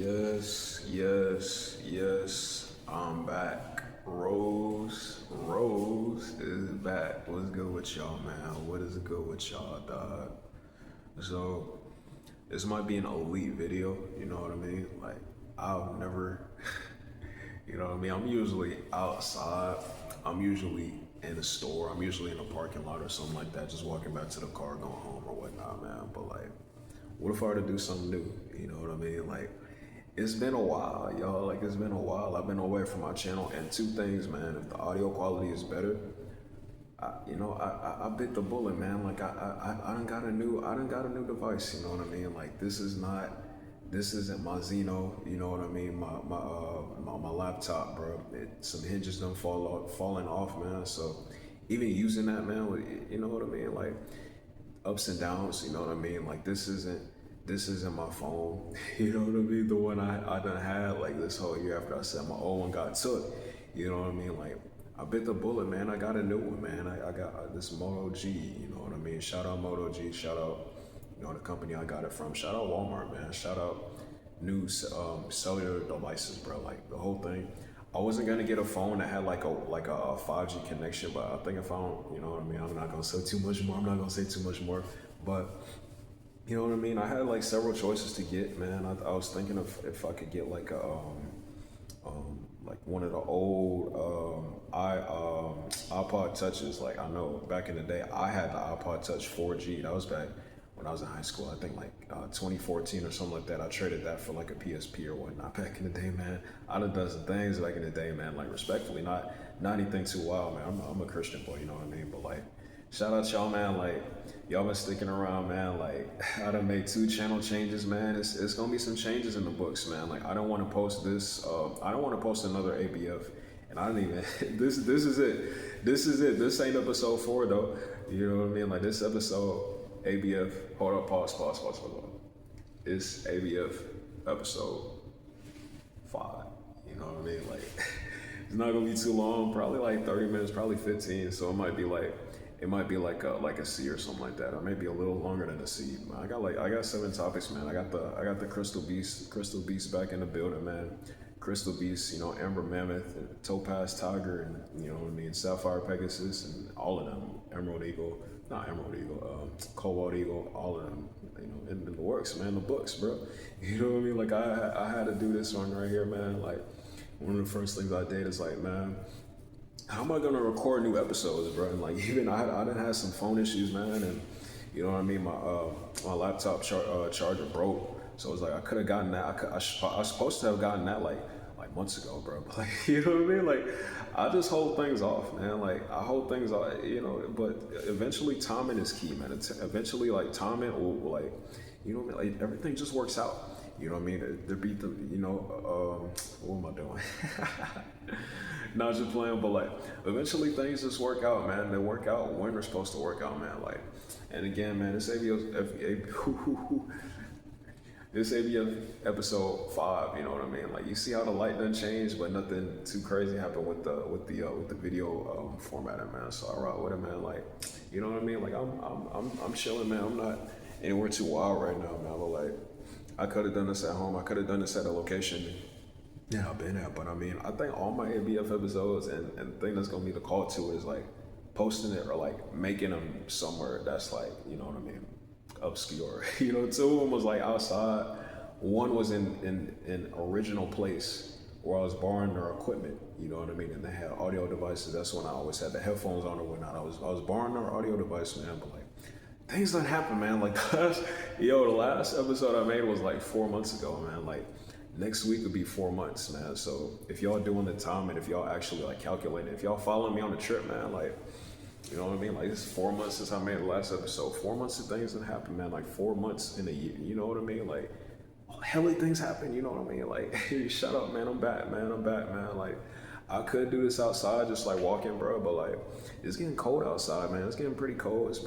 Yes, I'm back. Rose is back. What's good with y'all, man? What is good with y'all, dog? So, this might be an elite video, you know what I mean? Like, I'll never, you know what I mean? I'm usually outside. I'm usually in a store. I'm usually in a parking lot or something like that, just walking back to the car, going home or whatnot, man. But, like, what if I were to do something new? You know what I mean? Like, it's been a while, y'all. Like, it's been a while. I've been away from my channel, and two things, man. If the audio quality is better, I bit the bullet, man. Like, I done got a new device. You know what I mean? Like, this isn't my Zeno. You know what I mean? My laptop, bro. Some hinges done falling off, man. So, even using that, man, you know what I mean? Like, ups and downs, you know what I mean? Like, this isn't my phone, you know what I mean? The one I done had like this whole year after I said my old one got took, you know what I mean? Like, I bit the bullet, man. I got a new one, man. I got this Moto G, you know what I mean? Shout out Moto G, shout out, the company I got it from. Shout out Walmart, man. Shout out new cellular devices, bro. Like, the whole thing. I wasn't gonna get a phone that had like a 5G connection, but I think I found, you know what I mean? I'm not gonna say too much more, but you know what I mean? I had like several choices to get, man. I was thinking of if I could get like like one of the old iPod touches. Like, I know back in the day I had the iPod Touch 4G. That was back when I was in high school. I think like 2014 or something like that. I traded that for like a PSP or whatnot back in the day, man. I done done some things back in the day, man. Like, respectfully, not anything too wild, man. I'm a Christian boy, you know what I mean? But like, shout out y'all, man. Like, y'all been sticking around, man. Like, I done made 2 channel changes, man. It's gonna be some changes in the books, man. Like, I don't want to post this. I don't want to post another ABF, and I don't even. This is it. This is it. This ain't episode 4 though. You know what I mean? Like, this episode ABF. Hold up. Pause. It's ABF episode 5. You know what I mean? Like, it's not gonna be too long. Probably like 30 minutes. Probably 15. So it might be like a C or something like that, or maybe a little longer than a C. Man, I got 7 topics, man. I got the Crystal Beast back in the building, man. Crystal Beast, Amber Mammoth, and Topaz Tiger, and you know what I mean, Sapphire Pegasus, and all of them. Cobalt Eagle, all of them. In the works, man. The books, bro. You know what I mean? Like, I had to do this one right here, man. Like, one of the first things I did is like, man, how am I gonna record new episodes, bro? And like, even I done had some phone issues, man, and you know what I mean. My laptop charger broke, so it's like I could have gotten that. I was supposed to have gotten that like months ago, bro. But like, you know what I mean? Like, I just hold things off, man. Like, I hold things off, But eventually, timing is key, man. Eventually, like, timing will like, you know what I mean? Like, everything just works out. You know what I mean? There be the, what am I doing? Not just playing, but like, eventually things just work out, man. They work out when they're supposed to work out, man. Like, and again, man, this ABF episode 5. You know what I mean? Like, you see how the light done changed, but nothing too crazy happened with the video formatting, man. So I rock with it, man. Like, you know what I mean? Like, I'm chilling, man. I'm not anywhere too wild right now, man. But like, I could have done this at home. I could have done this at a location. Yeah, I've been at, but I mean, I think all my ABF episodes and the thing that's gonna be the call to it is like posting it or like making them somewhere that's like, you know what I mean, obscure. 2 of them was like outside. One was in original place where I was borrowing their equipment, you know what I mean, and they had audio devices. That's when I always had the headphones on or whatnot. I was borrowing their audio device, man, but like, things done happen, man. Like, the last episode I made was like 4 months ago, man. Like, next week would be 4 months, man. So if y'all doing the time and if y'all actually like calculating, if y'all following me on the trip, man, like, you know what I mean? Like, it's 4 months since I made the last episode. 4 months of things that happen, man. Like, 4 months in a year, you know what I mean? Like, helly things happen, you know what I mean? Like, shut up, man. I'm back, man. Like, I could do this outside, just like walking, bro, but like, it's getting cold outside, man. It's getting pretty cold. It's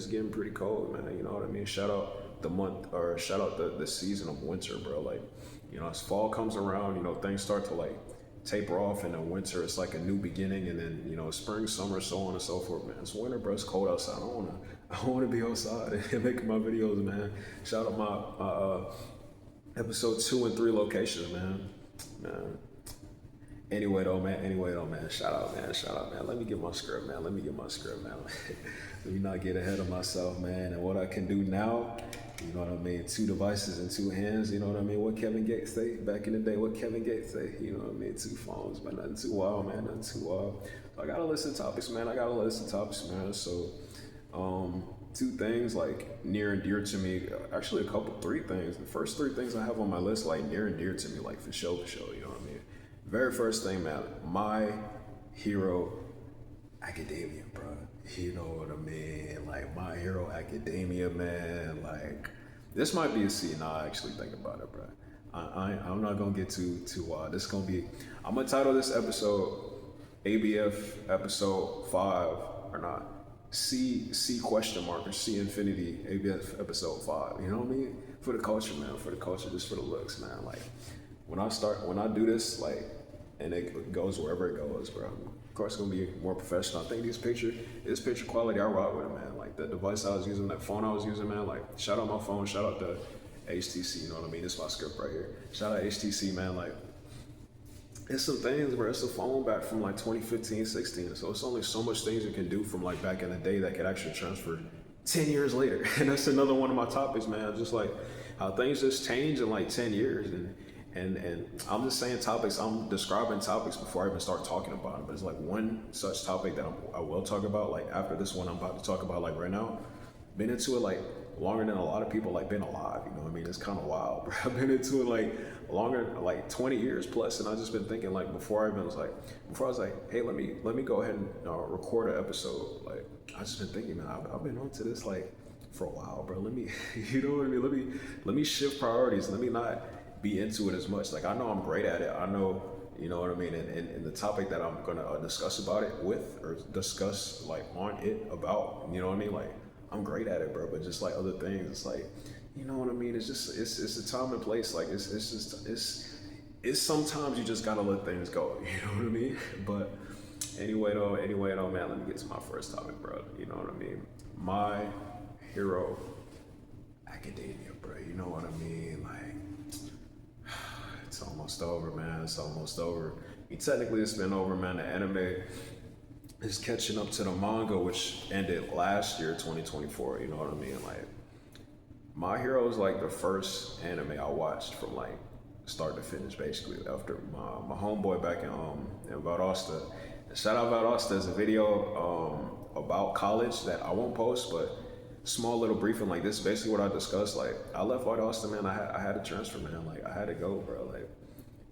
getting pretty cold, man. You know what I mean? Shout out the season of winter, bro. Like, as fall comes around, things start to like taper off, and then winter, it's like a new beginning, and then, spring, summer, so on and so forth, man. It's winter, bro. It's cold outside. I don't wanna be outside and making my videos, man. Shout out Episode 2 and 3 locations, man. Man. Anyway though, man. Shout out, man. Let me get my script, man. Let me not get ahead of myself, man. And what I can do now, you know what I mean? 2 devices and 2 hands, you know what I mean? What Kevin Gates say back in the day, you know what I mean? 2 phones, but nothing too wild, man. So I got a list of topics, man. So, 2 things like near and dear to me. Actually, 3 things. The first 3 things I have on my list, like near and dear to me, like for sure, you know what I mean? Very first thing, man, my hero academia, bro. You know what I mean? Like My Hero Academia, man. Like this might be a C. Nah, I actually think about it, bro. I'm not gonna get too wild. I'm gonna title this episode ABF episode 5 or not. C question mark or C infinity ABF episode 5. You know what I mean? For the culture, man. For the culture, just for the looks, man. Like when I do this, like, and it goes wherever it goes, bro. Of course, it's gonna be more professional. I think this picture quality, I rock with it, man. Like the device I was using, that phone I was using, man. Like shout out my phone, shout out the HTC. You know what I mean? This is my script right here. Shout out HTC, man. Like it's some things, bro. It's a phone back from like 2015, 16. So it's only so much things you can do from like back in the day that could actually transfer 10 years later. And that's another one of my topics, man. Just like how things just change in like 10 years. And I'm just saying topics, I'm describing topics before I even start talking about them. But it's like one such topic that I will talk about, like after this one I'm about to talk about, like right now. Been into it like longer than a lot of people like been alive, you know what I mean? It's kind of wild, bro. I've been into it like longer, like 20 years plus, and I just been thinking like before I was like, hey, let me go ahead and record an episode. Like I just been thinking, man, I've been onto this like for a while, bro. Let me, you know what I mean? Let me shift priorities. Let me not be into it as much. Like I know I'm great at it. I know, you know what I mean? And the topic that I'm gonna discuss about it with, or discuss like on it about, you know what I mean? Like I'm great at it, bro. But just like other things, it's like, you know what I mean? It's just, it's a time and place. Like it's sometimes you just gotta let things go. You know what I mean? But anyway though, man, let me get to my first topic, bro. You know what I mean? My Hero Academia, bro. You know what I mean? Like, it's almost over, man. It's almost over. I mean, technically, it's been over, man. The anime is catching up to the manga, which ended last year, 2024. You know what I mean? Like, My Hero is like the first anime I watched from like start to finish, basically. After my homeboy back in Valdosta. Shout out Valdosta. There's a video about college that I won't post, but small little briefing. Like this is basically what I discussed. Like I left Valdosta, man. I had to transfer, man. Like I had to go, bro. Like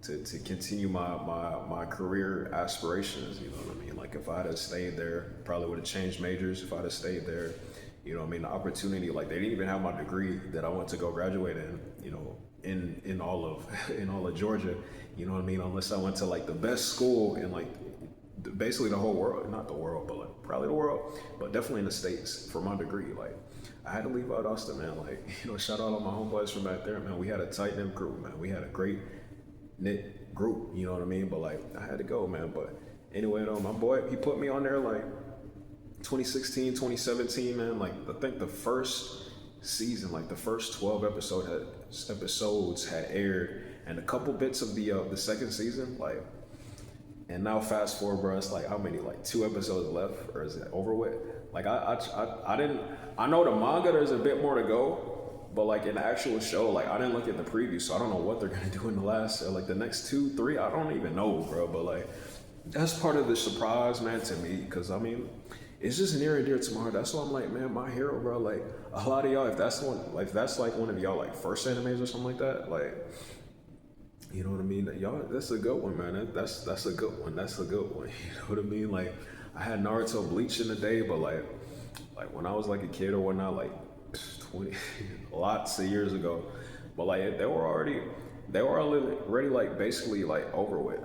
to continue my career aspirations. You know what I mean? Like if I had stayed there, probably would have changed majors. If I'd have stayed there, you know what I mean? The opportunity, like they didn't even have my degree that I went to go graduate in. You know, in all of Georgia. You know what I mean? Unless I went to like the best school in like basically the whole world, not the world, but like probably the world, but definitely in the States for my degree. Like I had to leave out Austin, man. Like, you know, shout out all my homeboys from back there, man. We had a tight knit group, man. We had a great knit group, you know what I mean? But like I had to go, man. But anyway, though, my boy, he put me on there like 2016, 2017, man. Like I think the first season, like the first 12 episodes had aired, and a couple bits of the second season, like. And now fast forward, bro, it's like how many, like 2 episodes left, or is it over with? Like I know the manga, there's a bit more to go, but like in the actual show, like I didn't look at the preview, so I don't know what they're gonna do in the last, like the next 2, 3, I don't even know, bro. But like that's part of the surprise, man, to me, because I mean, it's just near and dear to my heart. That's why I'm like, man, My Hero, bro. Like a lot of y'all, if that's like one of y'all like first animes or something like that, like. You know what I mean? Y'all, that's a good one, man. That's a good one. That's a good one. You know what I mean? Like, I had Naruto Bleach in the day, but like when I was like a kid or whatnot, like 20, lots of years ago. But like they were already like basically like over with.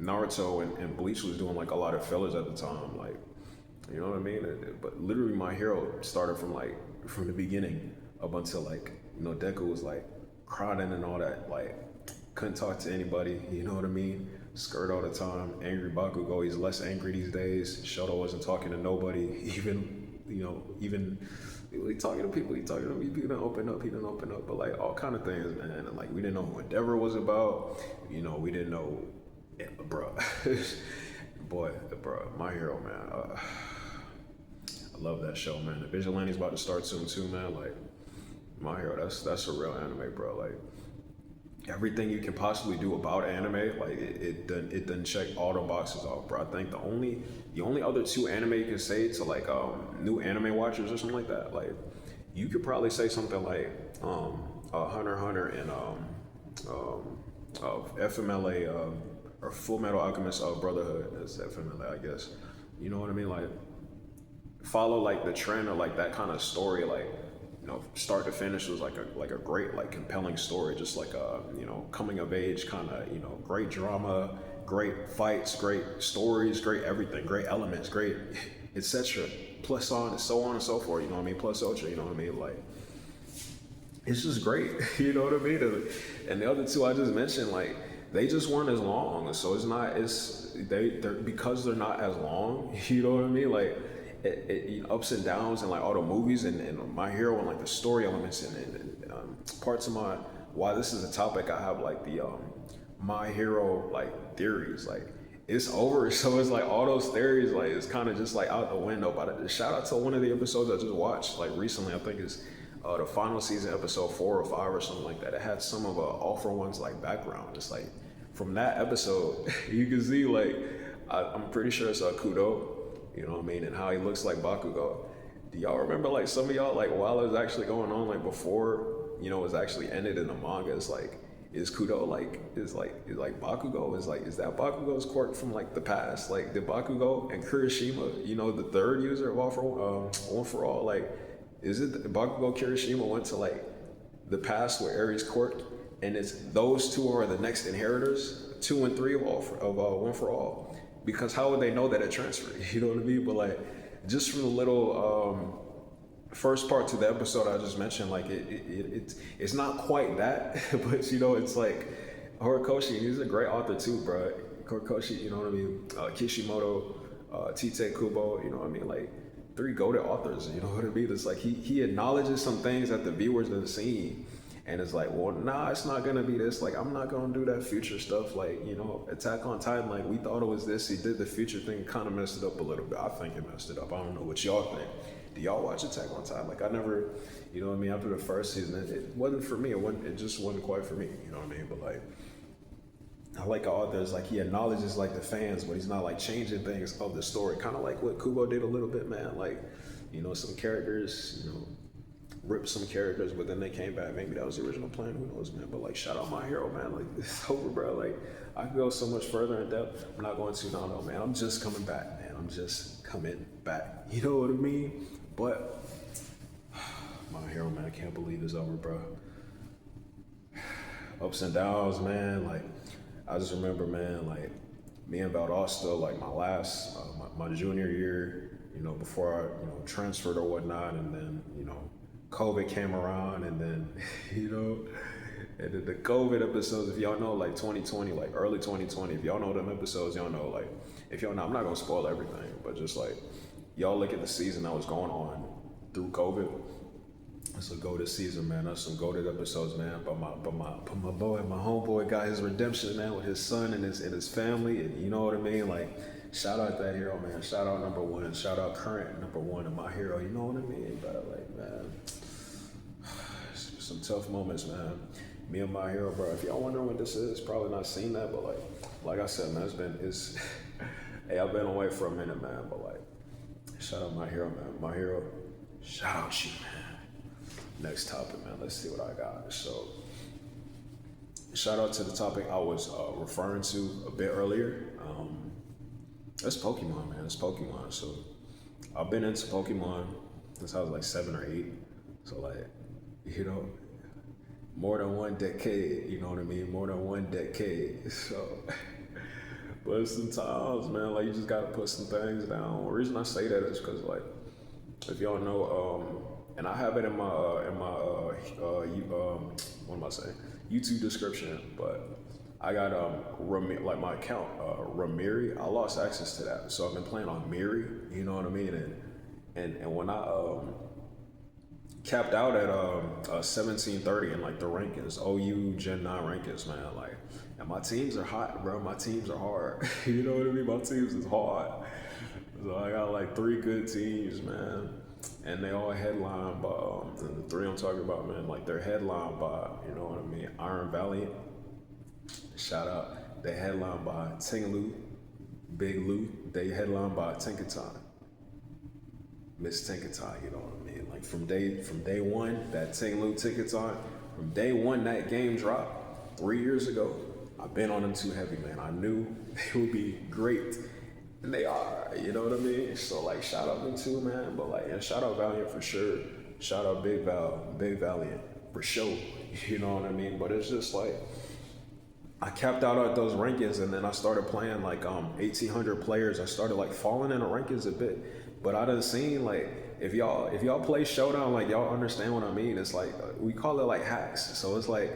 Naruto and Bleach was doing like a lot of fillers at the time. Like, you know what I mean? But literally, My Hero started from the beginning up until like, you know, Deku was like crying and all that, like. Couldn't talk to anybody, you know what I mean? Skirt all the time. Angry Bakugo, he's less angry these days. Shoto wasn't talking to nobody, even he talking to people, he talking to me, he didn't open up, but like all kind of things, man. And like we didn't know who Endeavor was about, you know, we didn't know, yeah, bro. Boy, bro, My Hero, man. I love that show, man. The Vigilante's about to start soon too, man. Like My Hero, that's a real anime, bro. Like everything you can possibly do about anime, like it doesn't check all the boxes off, bro. I think the only other two anime you can say to like new anime watchers or something like that, like you could probably say something like Hunter x Hunter and FMLA or Full Metal Alchemist Brotherhood. That's FMLA, I guess. You know what I mean? Like follow like the trend or like that kind of story, like, you know, start to finish was like a great, like compelling story, just like a, you know, coming of age kind of, you know, great drama, great fights, great stories, great everything, great elements, great etc. Plus on and so on and so forth, you know what I mean? Plus ultra, you know what I mean? Like it's just great, you know what I mean? And the other two I just mentioned, like they just weren't as long, so they're because they're not as long, you know what I mean? Like you know, ups and downs and like all the movies and My Hero and like the story elements and parts of my why this is a topic I have, like the My Hero like theories, like it's over, so it's like all those theories like it's kind of just like out the window. But shout out to one of the episodes I just watched like recently, I think it's the final season episode 4 or 5 or something like that. It had some of All For One's like background. It's like from that episode you can see like I'm pretty sure it's Kudo, you know what I mean, and how he looks like Bakugo. Do y'all remember like some of y'all like while it was actually going on, like before, you know, it was actually ended in the manga, it's like is Kudo like is Bakugo is that Bakugo's quirk from like the past? Like did Bakugo and Kirishima, you know, the third user of One For All, like is it Bakugo Kirishima went to like the past where Ares quirk, and it's those two are the next inheritors, 2 and 3 of One For All? Because how would they know that it transferred? You know what I mean? But like, just from the little first part to the episode I just mentioned, like it's not quite that, but you know, it's like Horikoshi, he's a great author too, bro. Horikoshi, you know what I mean? Kishimoto, Tite Kubo, you know what I mean? Like 3 goated authors, you know what I mean? It's like he acknowledges some things that the viewers didn't see. And it's like, well, nah, it's not gonna be this. Like, I'm not gonna do that future stuff. Like, you know, Attack on Titan, like, we thought it was this. He did the future thing, kind of messed it up a little bit. I think it messed it up. I don't know what y'all think. Do y'all watch Attack on Titan? Like, I never, you know what I mean? After the first season, it wasn't for me. It just wasn't quite for me. You know what I mean? But like, I like authors, like he acknowledges like the fans, but he's not like changing things of the story. Kind of like what Kubo did a little bit, man. Like, you know, some characters, you know, ripped some characters, but then they came back. Maybe that was the original plan, who knows, man. But like, shout out My Hero, man. Like, it's over, bro. Like, I could go so much further in depth. I'm not going to, no, man. I'm just coming back, man. I'm just coming back. You know what I mean? But My Hero, man, I can't believe it's over, bro. Ups and downs, man. Like, I just remember, man, like me and Valdosta, like my last, my junior year, you know, before I, you know, transferred or whatnot, and then, you know, COVID came around, and then, you know, and then the COVID episodes, if y'all know, like 2020, like early 2020, if y'all know them episodes, y'all know, like, if y'all know, I'm not gonna spoil everything, but just like, y'all look at the season that was going on through COVID. It's a goated season, man. That's some goated episodes, man. But my boy, my homeboy got his redemption, man, with his son and his family, and you know what I mean? Like, shout out that hero, man. Shout out number 1. Shout out current number 1 of My Hero. You know what I mean? But like, man, some tough moments, man. Me and My Hero, bro. If y'all wondering what this is, probably not seen that, but like I said, man, it's hey, I've been away for a minute, man. But like, shout out My Hero, man. My Hero, shout out you, man. Next topic, man. Let's see what I got. So, shout out to the topic I was referring to a bit earlier. It's Pokemon, man. It's Pokemon. So, I've been into Pokemon since I was like 7 or 8. So, like, you know, more than 1 decade. You know what I mean? More than 1 decade. So, but sometimes, man, like, you just gotta put some things down. The reason I say that is because, like, if y'all know, and I have it in my what am I saying? YouTube description, but I got like my account myree. I lost access to that, so I've been playing on myree. You know what I mean? And when I capped out at 1730 in like the rankings, OU Gen 9 rankings, man. Like, and my teams are hot, bro. My teams are hard. You know what I mean? My teams is hard. So I got like 3 good teams, man. And they all headlined by, the 3 I'm talking about, man, like they're headlined by, you know what I mean, Iron Valiant. Shout out. They headlined by Ting Lu, Big Lou. They headlined by Tinkaton. Miss Tinkaton, you know what I mean? Like from day one, that Ting Lu Tinkaton, from day one that game dropped 3 years ago, I've been on them too heavy, man. I knew they would be great. And they are, you know what I mean? So like shout out them too, man. But like, and shout out Valiant for sure. Shout out Big Valiant for sure. You know what I mean? But it's just like, I capped out at those rankings, and then I started playing like 1,800 players. I started like falling in the rankings a bit, but I done seen like if y'all play Showdown, like y'all understand what I mean. It's like we call it like hacks. So it's like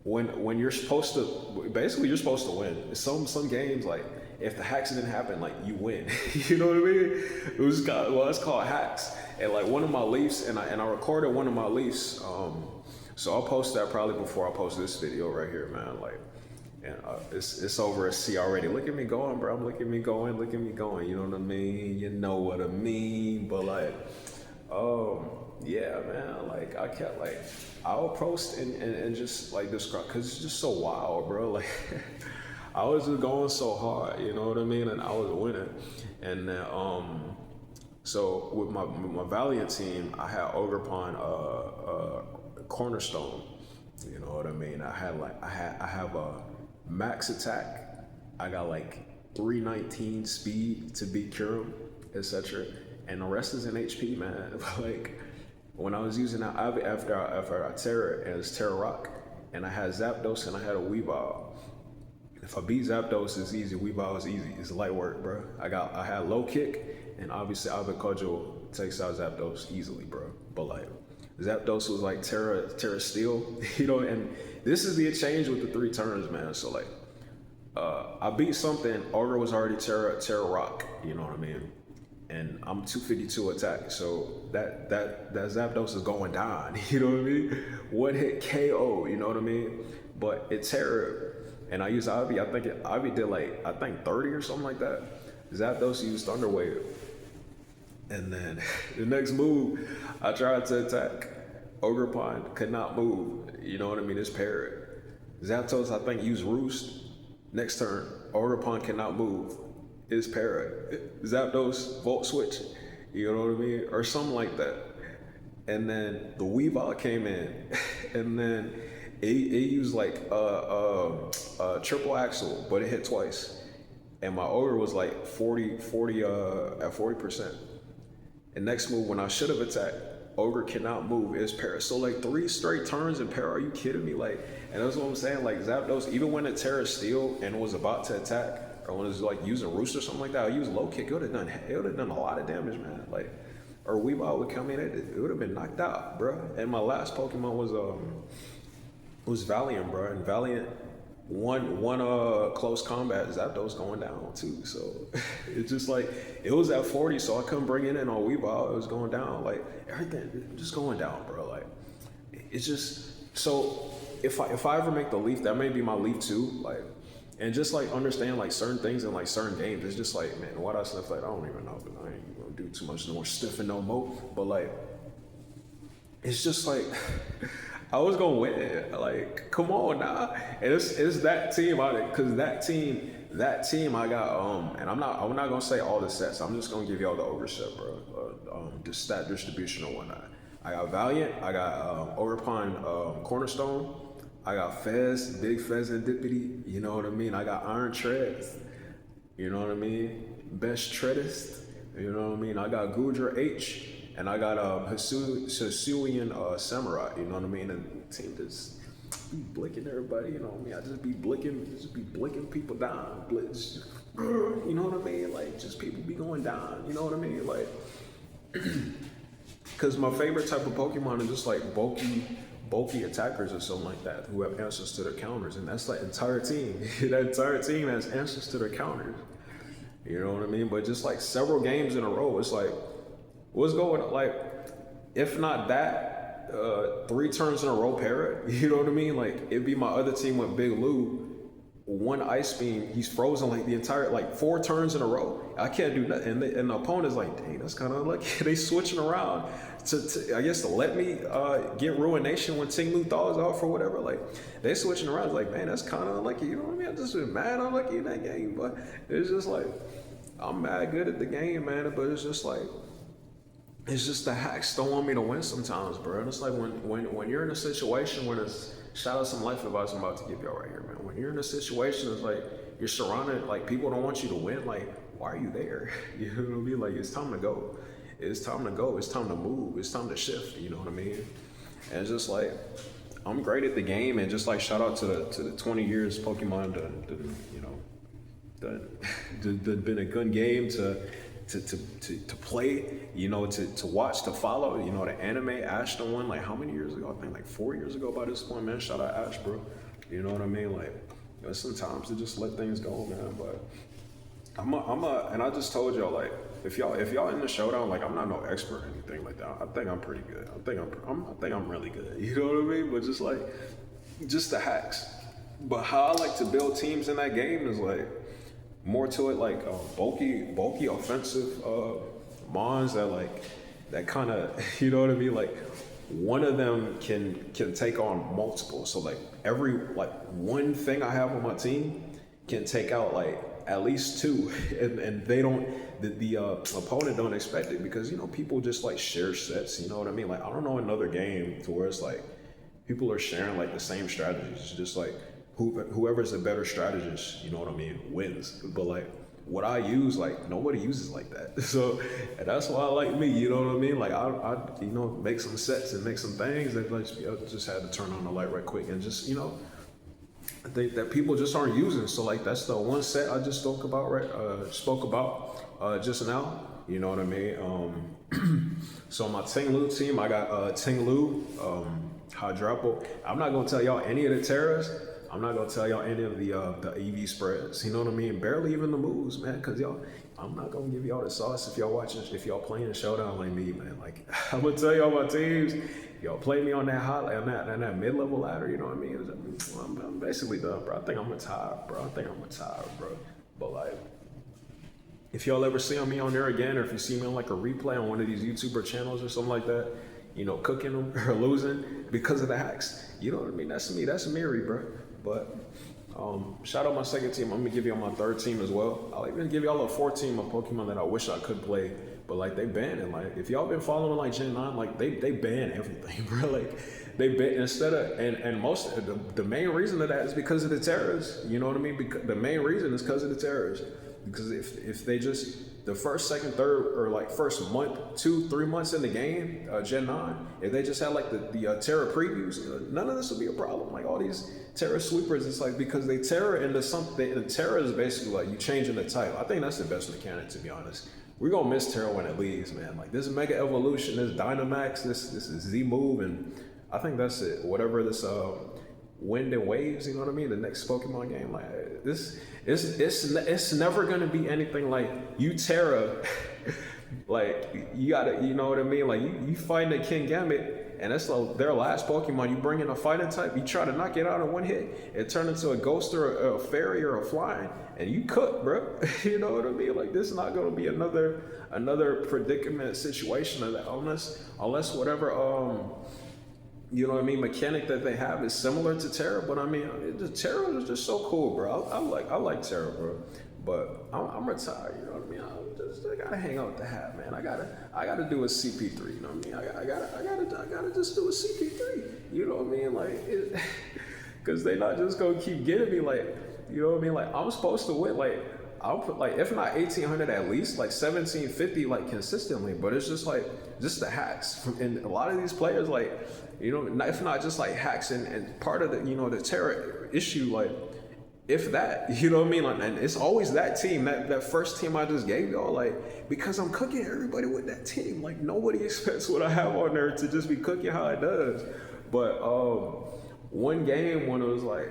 when you're supposed to, basically you're supposed to win. Some games like if the hacks didn't happen, like you win. You know what I mean? It's called hacks. And like one of my leafs, and I recorded one of my leafs. So I'll post that probably before I post this video right here, man. Like. And it's over a C already. Look at me going, bro. Look at me going. Look at me going. You know what I mean? You know what I mean? But like, yeah, man. Like I kept like, I'll post and just like describe, cause it's just so wild, bro. Like I was just going so hard. You know what I mean? And I was winning. And then so with my Valiant team, I had Ogrepon Cornerstone. You know what I mean? I have a max attack, I got like 319 speed to beat Kurum, etc. And the rest is in HP, man. Like when I was using that after I Terra, it was Terra Rock, and I had Zapdos and I had a Weavile. If I beat Zapdos, it's easy. Weavile is easy. It's light work, bro. I had low kick, and obviously Ava Cudgel takes out Zapdos easily, bro. But like Zapdos was like Terra Steel, you know, and this is the exchange with the 3 turns, man. So like, I beat something, Ogre was already Terra Rock, you know what I mean? And I'm 252 attack, so that Zapdos is going down, you know what I mean? 1 hit KO, you know what I mean? But it's Terra, and I used Ivy, Ivy did like, 30 or something like that. Zapdos used Thunder Wave. And then the next move, I tried to attack. Ogrepon could not move. You know what I mean? It's Parrot. Zapdos, I think, used Roost. Next turn, Ogrepon cannot move. It's Parrot. Zapdos, Volt Switch. You know what I mean? Or something like that. And then the Weavile came in. And then it used like triple axle, but it hit twice. And my Ogre was like at 40%. And next move, when I should have attacked, Ogre cannot move, is Parrot. So like 3 straight turns in Parrot, are you kidding me? Like, and that's what I'm saying, like Zapdos, even when it Terra Steel and was about to attack, or when it was like using Roost or something like that, I used low kick, it would have done a lot of damage, man. Like, or Weavile would come in, it would have been knocked out, bro. And my last Pokemon was Valiant, bro. And Valiant one close combat, Zapdos going down too. So it's just like, it was at 40, so I couldn't bring it in on Weavile. It was going down, like everything just going down, bro. Like it's just, so if I ever make the Leaf, that may be my Leaf too. Like, and just like understand like certain things in like certain games. It's just like, man, what I sniff, like I don't even know, but I ain't gonna do too much more stiffing no more. But like, it's just like I was gonna win. Like, come on now. And it's that team out there, cause that team I got and I'm not gonna say all the sets. I'm just gonna give y'all the Ogre set, bro. The stat distribution and whatnot. I got Valiant, I got Ogrepon Cornerstone, I got Fez, Big Fez and Dippity, you know what I mean? I got Iron Treads, you know what I mean? Best Treadist, you know what I mean? I got Gudra H, and I got Hisuian Samurai, you know what I mean? And the team just be blicking everybody, you know what I mean? I just be blicking people down, blitz, you know what I mean? Like, just people be going down, you know what I mean? Like, because my favorite type of Pokemon is just like bulky attackers or something like that who have answers to their counters, and that's like entire team. That entire team has answers to their counters. You know what I mean? But just like several games in a row, it's like, what's going on? Like, if not that, 3 turns in a row parrot. You know what I mean? Like it'd be my other team with Big Lou. One ice beam, he's frozen like the entire, like 4 turns in a row. I can't do nothing. And the opponent's like, dang, that's kind of unlucky. They switching around to I guess to let me get ruination when Ting Lu thaws off or whatever. Like they switching around. It's like, man, that's kind of unlucky. You know what I mean? I just been mad unlucky in that game, but it's just like I'm mad good at the game, man. But it's just like it's just the hacks don't want me to win sometimes, bro. And it's like when you're in a situation when it's shout out some life advice I'm about to give y'all right here, man. When you're in a situation, it's like you're surrounded, like people don't want you to win. Like, why are you there? You know what I mean? Like, it's time to go. It's time to go. It's time to move. It's time to shift. You know what I mean? And it's just like I'm great at the game, and just like shout out to the 20 years Pokemon, been a good game to play, you know, to watch, to follow, you know, the anime Ashton one, like how many years ago? I think like 4 years ago by this point, man. Shout out Ash, bro. You know what I mean? Like, there's sometimes to just let things go, man. But and I just told y'all, like, if y'all in the showdown, like I'm not no expert or anything like that. I think I'm pretty good. I think I'm really good. You know what I mean? But just like, just the hacks. But how I like to build teams in that game is like more to it, like bulky offensive mons that kind of, you know what I mean? Like one of them can take on multiple. So like one thing I have on my team can take out like at least 2, and they don't. The opponent don't expect it because, you know, people just like share sets. You know what I mean? Like I don't know another game to where it's like people are sharing like the same strategies. It's just like whoever's a better strategist, you know what I mean, wins. But like what I use, like nobody uses like that. So and that's why I like me, you know what I mean? Like I you know, make some sets and make some things that like just had to turn on the light right quick and just, you know, I think that people just aren't using. So like that's the one set I just spoke about just now. You know what I mean? So my Ting Lu team, I got Ting Lu, Hydrapple. I'm not gonna tell y'all any of the terrors. I'm not gonna tell y'all any of the EV spreads. You know what I mean? Barely even the moves, man. Cause y'all, I'm not gonna give y'all the sauce if y'all playing Showdown like me, man. Like I'm gonna tell y'all my teams. If y'all play me on that that mid-level ladder, you know what I mean? I'm basically done, bro. I think I'm retired, bro. But like, if y'all ever see me on there again, or if you see me on like a replay on one of these YouTuber channels or something like that, you know, cooking them or losing because of the hacks, you know what I mean? That's me. That's myree, bro. But shout out my second team. I'm gonna give y'all my third team as well. I'll even give y'all a 4th team of Pokemon that I wish I could play, but like they ban it. Like if y'all been following like Gen 9, like they ban everything, bro. Like they ban instead of and most the main reason of that is because of the terrors. You know what I mean? Because the main reason is because of the terrors. Because if they just the first, second, third, or like first month, 2-3 months in the game, Gen 9, if they just had like the Terra previews, none of this would be a problem. Like all these Terra sweepers, it's like because they Terra into something, and Terra is basically like you changing the type. I think that's the best mechanic, to be honest. We're gonna miss Terra when it leaves, man. Like this Mega Evolution, this Dynamax, this is Z move, and I think that's it. Whatever this Wind and Waves, you know what I mean? The next Pokemon game, like this, it's never gonna be anything like you Terra. Like you gotta, you know what I mean? Like you find a King Gambit, and that's like their last Pokemon. You bring in a fighting type, you try to knock it out in one hit, it turns into a ghost or a fairy or a flying, and you cook, bro. You know what I mean? Like this is not gonna be another predicament situation of that, unless whatever you know what I mean, mechanic that they have is similar to Terra. But I mean, Terra is just so cool, bro. I like Terra, bro. But I'm retired, you know what I mean? I gotta hang out with the hat, man. I gotta do a CP3, you know what I mean? I gotta just do a CP3, you know what I mean? Like, cause they not just gonna keep getting me, like, you know what I mean? Like, I'm supposed to win, like, I'll put like, if not 1800 at least, like 1750, like consistently. But it's just like, just the hacks. And a lot of these players, like, you know, if not just like hacks and part of the, you know, the Terra issue, like, if that, you know what I mean? Like, and it's always that team, that first team I just gave y'all, like, because I'm cooking everybody with that team. Like, nobody expects what I have on there to just be cooking how it does. But one game when it was like,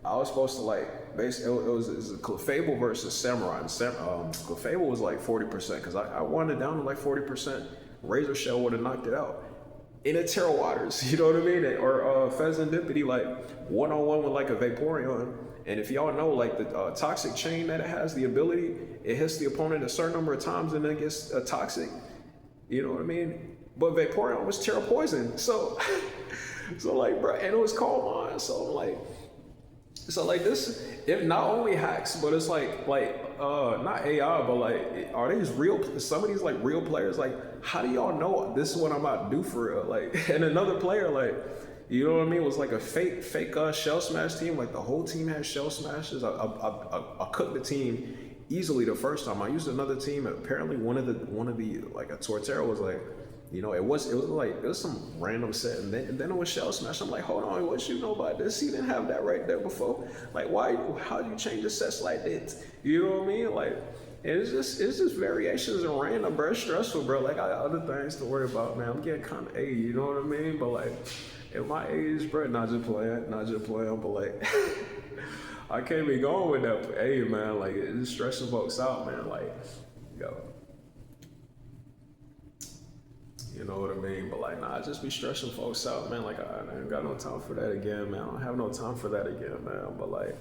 I was supposed to like, basically, it was Clefable versus Samurai. And Clefable was like 40% because I wanted it down to like 40%. Razor Shell would have knocked it out. in the terror waters, you know what I mean? Or Pheasantipity, like one-on-one with like a Vaporeon. And if y'all know, like the toxic chain that it has, the ability, it hits the opponent a certain number of times and then gets toxic. You know what I mean? But Vaporeon was terror poison. So, so like, bro, and it was called mine. So like this, it not only hacks, but it's like not AI, but like, are these real, some of these like real players, like, how do y'all know this is what I'm about to do for real? Like, and another player, like, you know what I mean, was like a fake shell smash team. Like the whole team had shell smashes. I cooked the team easily the first time. I used another team. Apparently one of the like a Torterra was like, you know, it was some random set, and then it was shell smash. I'm like, hold on, what you know about this? He didn't have that right there before. Like, how do you change the sets like this? You know what I mean? Like, it's just variations and random, bro. It's stressful, bro. Like, I got other things to worry about, man. I'm getting kind of A, you know what I mean? But like, at my age, bro, not just playing, but like, I can't be going with that. Hey, man, like, it's stressing folks out, man. Like, yo. You know what I mean? But like, nah, I just be stressing folks out, man. Like, I ain't got no time for that again, man. I don't have no time for that again, man. But like,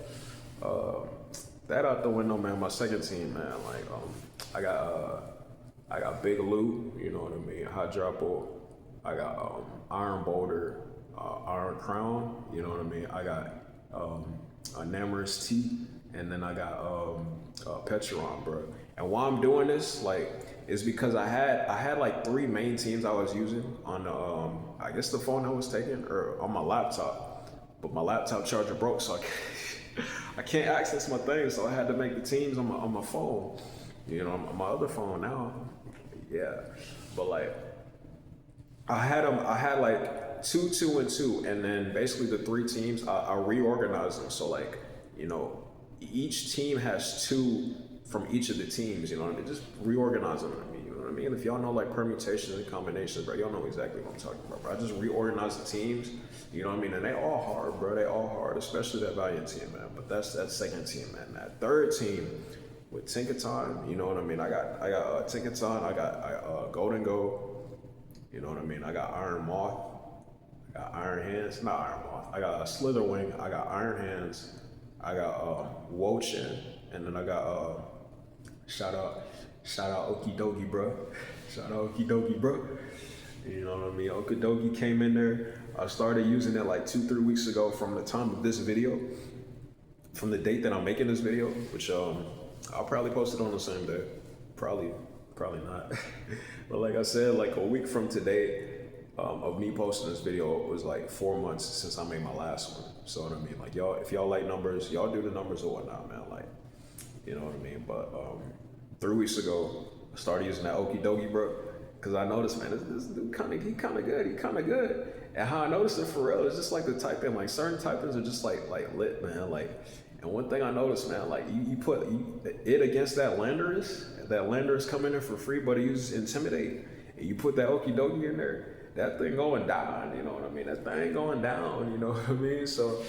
that out the window, man. My second team, man. Like, I got Big Loot, you know what I mean? Hydropo. I got Iron Boulder, Iron Crown, you know what I mean? I got Namorous T, and then I got Petron, bro. And why I'm doing this, like, is because I had like 3 main teams I was using on the I guess the phone I was taking, or on my laptop, but my laptop charger broke, so I can't access my things, so I had to make the teams on my phone, you know, on my other phone now. Yeah, but like, I had like 2, 2, and 2, and then basically the 3 teams I reorganized them. So like, you know, each team has 2 from each of the teams, you know what I mean? Just reorganize them. I mean, you know what I mean? If y'all know like permutations and combinations, bro, y'all know exactly what I'm talking about, bro. I just reorganized the teams, you know what I mean? And they all hard, bro. They all hard, especially that Valiant team, man. But that's that second team, man. That third team with Tinkaton, you know what I mean? I got Tinkaton, I got Golden Go, you know what I mean? I got Iron Moth, I got Iron Hands, not Iron Moth. I got Slitherwing, I got Iron Hands, I got Wochin, and then I got shout out Okidogi, bro. Shout out Okidogi, bro. You know what I mean? Okidogi came in there. I started using it like 2-3 weeks ago from the time of this video, from the date that I'm making this video, which I'll probably post it on the same day. Probably not. But like I said, like a week from today of me posting this video, it was like 4 months since I made my last one. So what I mean? Like, y'all, if y'all like numbers, y'all do the numbers or whatnot, man. Like, you know what I mean? But 3 weeks ago, I started using that Okidogi, bro, because I noticed, man, this dude he kind of good. And how I noticed it for real is just like the type in, like certain typings are just like lit, man. Like, and one thing I noticed, man, like you put it against that Landorus come in there for free, but he uses Intimidate, and you put that Okidogi in there, that thing going down, you know what I mean? That thing going down, you know what I mean? So,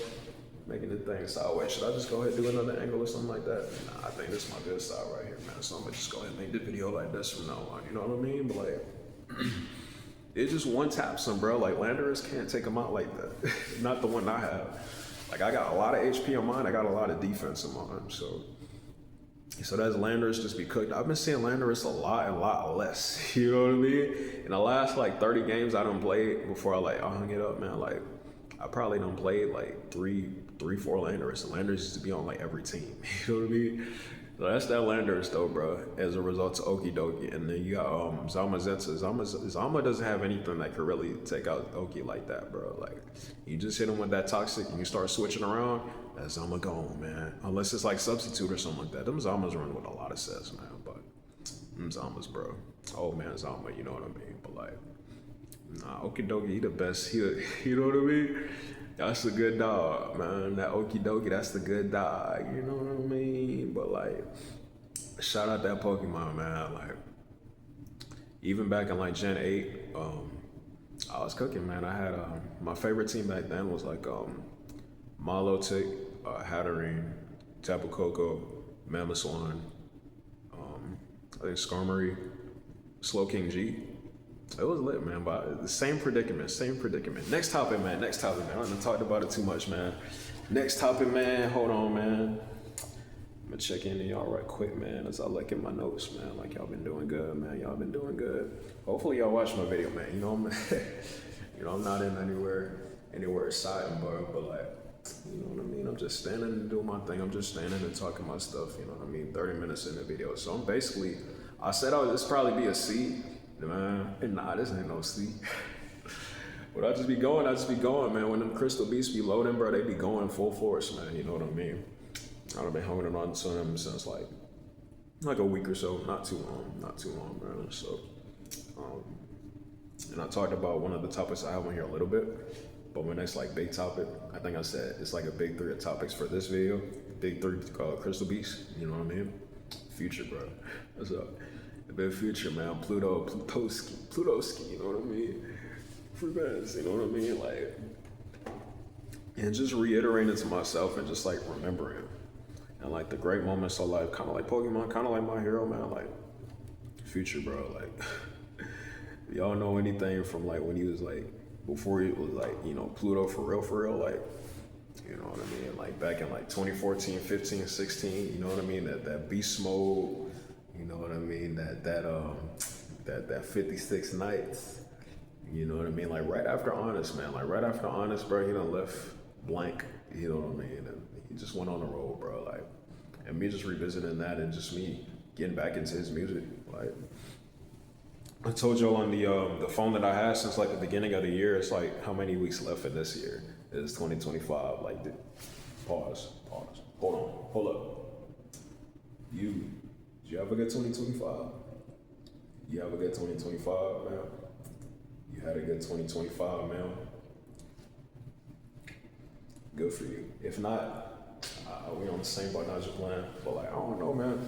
making the thing sideways. Should I just go ahead and do another angle or something like that? Nah, I think this is my good side right here, man. So I'm gonna just go ahead and make the video like this from now on, you know what I mean? But like, it's just one taps him, bro. Like, Landorus can't take him out like that. Not the one I have. Like, I got a lot of HP on mine, I got a lot of defense on mine, so that's Landorus just be cooked. I've been seeing Landorus a lot less, you know what I mean? In the last like 30 games I done played before I hung it up, man, like, I probably done played like 3, 4 Landorus, and Landorus used to be on like every team, you know what I mean? So that's that Landorus though, bro, as a result of Okidogi. And then you got Zama Zetsu. Zama doesn't have anything that could really take out Oki like that, bro. Like, you just hit him with that toxic and you start switching around, that Zama gone, man. Unless it's like substitute or something like that. Them Zamas run with a lot of sets, man, but them Zamas, bro. Oh man, Zama, you know what I mean? But like, nah, Okidogi, he the best. He you know what I mean? That's a good dog, man. That Okidogi, that's the good dog. You know what I mean? But like, shout out that Pokemon, man. Like, even back in like Gen 8, I was cooking, man. I had my favorite team back then was like Milotic, Hatterene, Tapu Koko, Mamoswine, I think Skarmory, Slowking G. It was lit, man. But the same predicament, same predicament. Next topic, man. Next topic, man. I done talked about it too much, man. Next topic, man. Hold on, man. I'm gonna check in on y'all right quick, man, as I look at my notes, man. Like, y'all been doing good, man. Y'all been doing good. Hopefully y'all watch my video, man. You know, I'm not in anywhere exciting, but like, you know what I mean? I'm just standing and doing my thing. I'm just standing and talking my stuff, you know what I mean? 30 minutes in the video. So I'm basically, I said, oh, this probably be a C. Man, nah, this ain't no C. But I just be going, man. When them crystal beats be loading, bro, they be going full force, man. You know what I mean? I've been hanging on to them since like a week or so. Not too long, man. So, and I talked about one of the topics I have on here a little bit, but my next like big topic, I think I said it's like a big 3 of topics for this video. Big 3 crystal beats. You know what I mean? Future, bro. What's up? The big future, man. Plutoski. You know what I mean? Free bands. You know what I mean? Like, and just reiterating to myself and just like remembering. And like the great moments of life, kind of like Pokemon, kind of like my hero, man. Like Future, bro. Like y'all know anything from like when he was like before he was like, you know, Pluto for real, like, you know what I mean? Like back in like 2014, 15, 16, you know what I mean? That beast mode, you know what I mean? That 56 nights, you know what I mean? Like right after Honest, man. Like right after Honest, bro, he done left blank, you know what I mean? And he just went on the road, bro. Like, and me just revisiting that and just me getting back into his music. Like, I told y'all on the phone that I had since like the beginning of the year, it's like how many weeks left in this year? It's 2025. Like, pause. Hold up. Did you have a good 2025? You have a good 2025, man? You had a good 2025, man? Good for you. If not, we on the same boat, not just playing. But like, I don't know, man.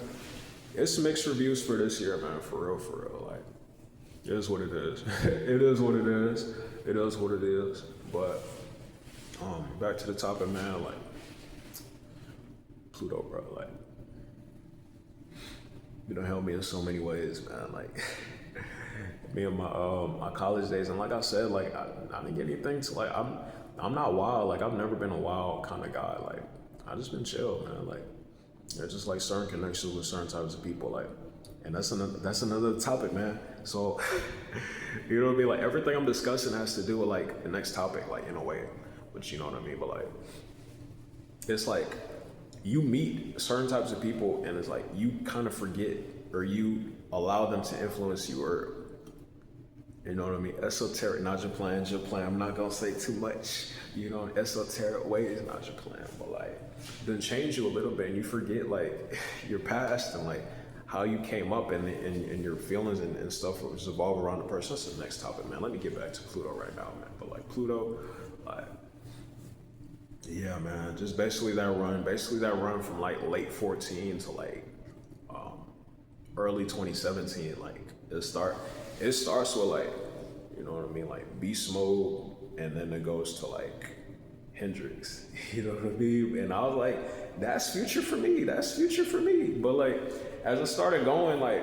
It's mixed reviews for this year, man. For real. Like, it is what it is. It is what it is. It is what it is. But back to the topic, man. Like, Pluto, bro. Like, you done helped me in so many ways, man. Like, me and my college days, and like I said, like I didn't get anything to like. I'm not wild. Like, I've never been a wild kind of guy. Like, I just been chill, man. Like, there's just like certain connections with certain types of people. Like, and that's another topic, man. So, you know what I mean? Like, everything I'm discussing has to do with like the next topic, like in a way, which you know what I mean. But like, it's like you meet certain types of people, and it's like you kind of forget or you allow them to influence you, or you know what I mean? Esoteric, not your plan. I'm not gonna say too much, you know, in esoteric ways, not your plan, but like, then change you a little bit and you forget like your past and like how you came up and your feelings and stuff just evolve around the person. That's the next topic, man. Let me get back to Pluto right now, man. But like Pluto, like, yeah, man, just basically that run from like late 14 to like early 2017, like it starts with like, you know what I mean, like beast mode, and then it goes to like Hendrix, you know what I mean? And I was like, that's future for me. But like, as I started going, like,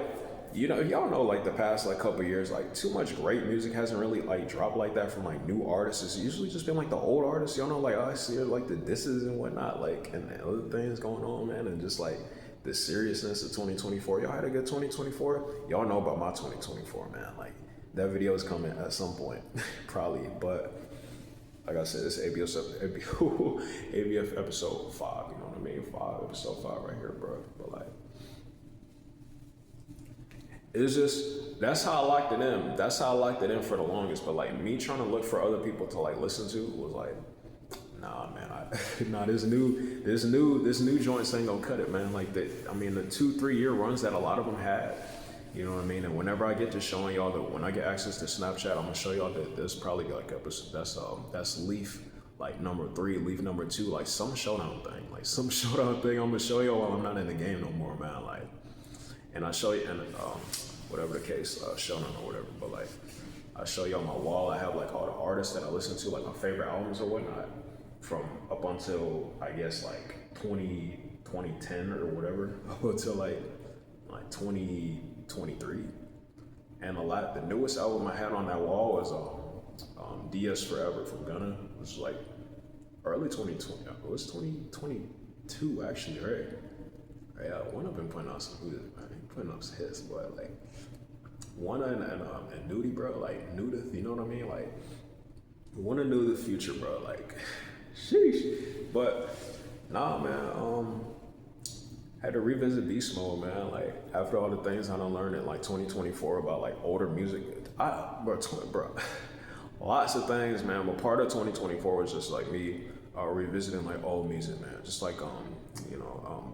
you know, y'all know like the past like couple years, like too much great music hasn't really like dropped like that from like new artists. It's usually just been like the old artists, y'all know, like I see like the disses and whatnot, like, and the other things going on, man, and just like the seriousness of 2024. Y'all had a good 2024. Y'all know about my 2024, man. Like, that video is coming at some point, probably. But like I said, it's ABF episode 5. You know what I mean? Episode 5 right here, bro. But like, it's just, that's how I locked it in for the longest. But like, me trying to look for other people to like listen to was like, nah, man. This new joints ain't gonna cut it, man. Like the 2-3 year runs that a lot of them had, you know what I mean. And whenever I get to showing y'all that, when I get access to Snapchat, I'm gonna show y'all that there's probably like episode that's leaf like number 3, leaf number 2, like some showdown thing. I'm gonna show y'all while I'm not in the game no more, man. Like, and I show you, and whatever the case, showdown or whatever. But like, I show y'all my wall. I have like all the artists that I listen to, like my favorite albums or whatnot, from up until I guess like 2010 or whatever, up until like 2023. And the newest album I had on that wall was DS Forever from Gunna, which was like early 2020. It was 2022 actually, right? Yeah, Wunna been putting out some music, man. He putting out some hits, boy. Like Wunna and Nudie, bro. Like Nudith, you know what I mean? Like Wunna knew the future, bro. Like, sheesh. But nah, man. Had to revisit beast mode, man. Like after all the things I done learned in like 2024 about like older music, bro, lots of things, man. But part of 2024 was just like me revisiting like old music, man. Just like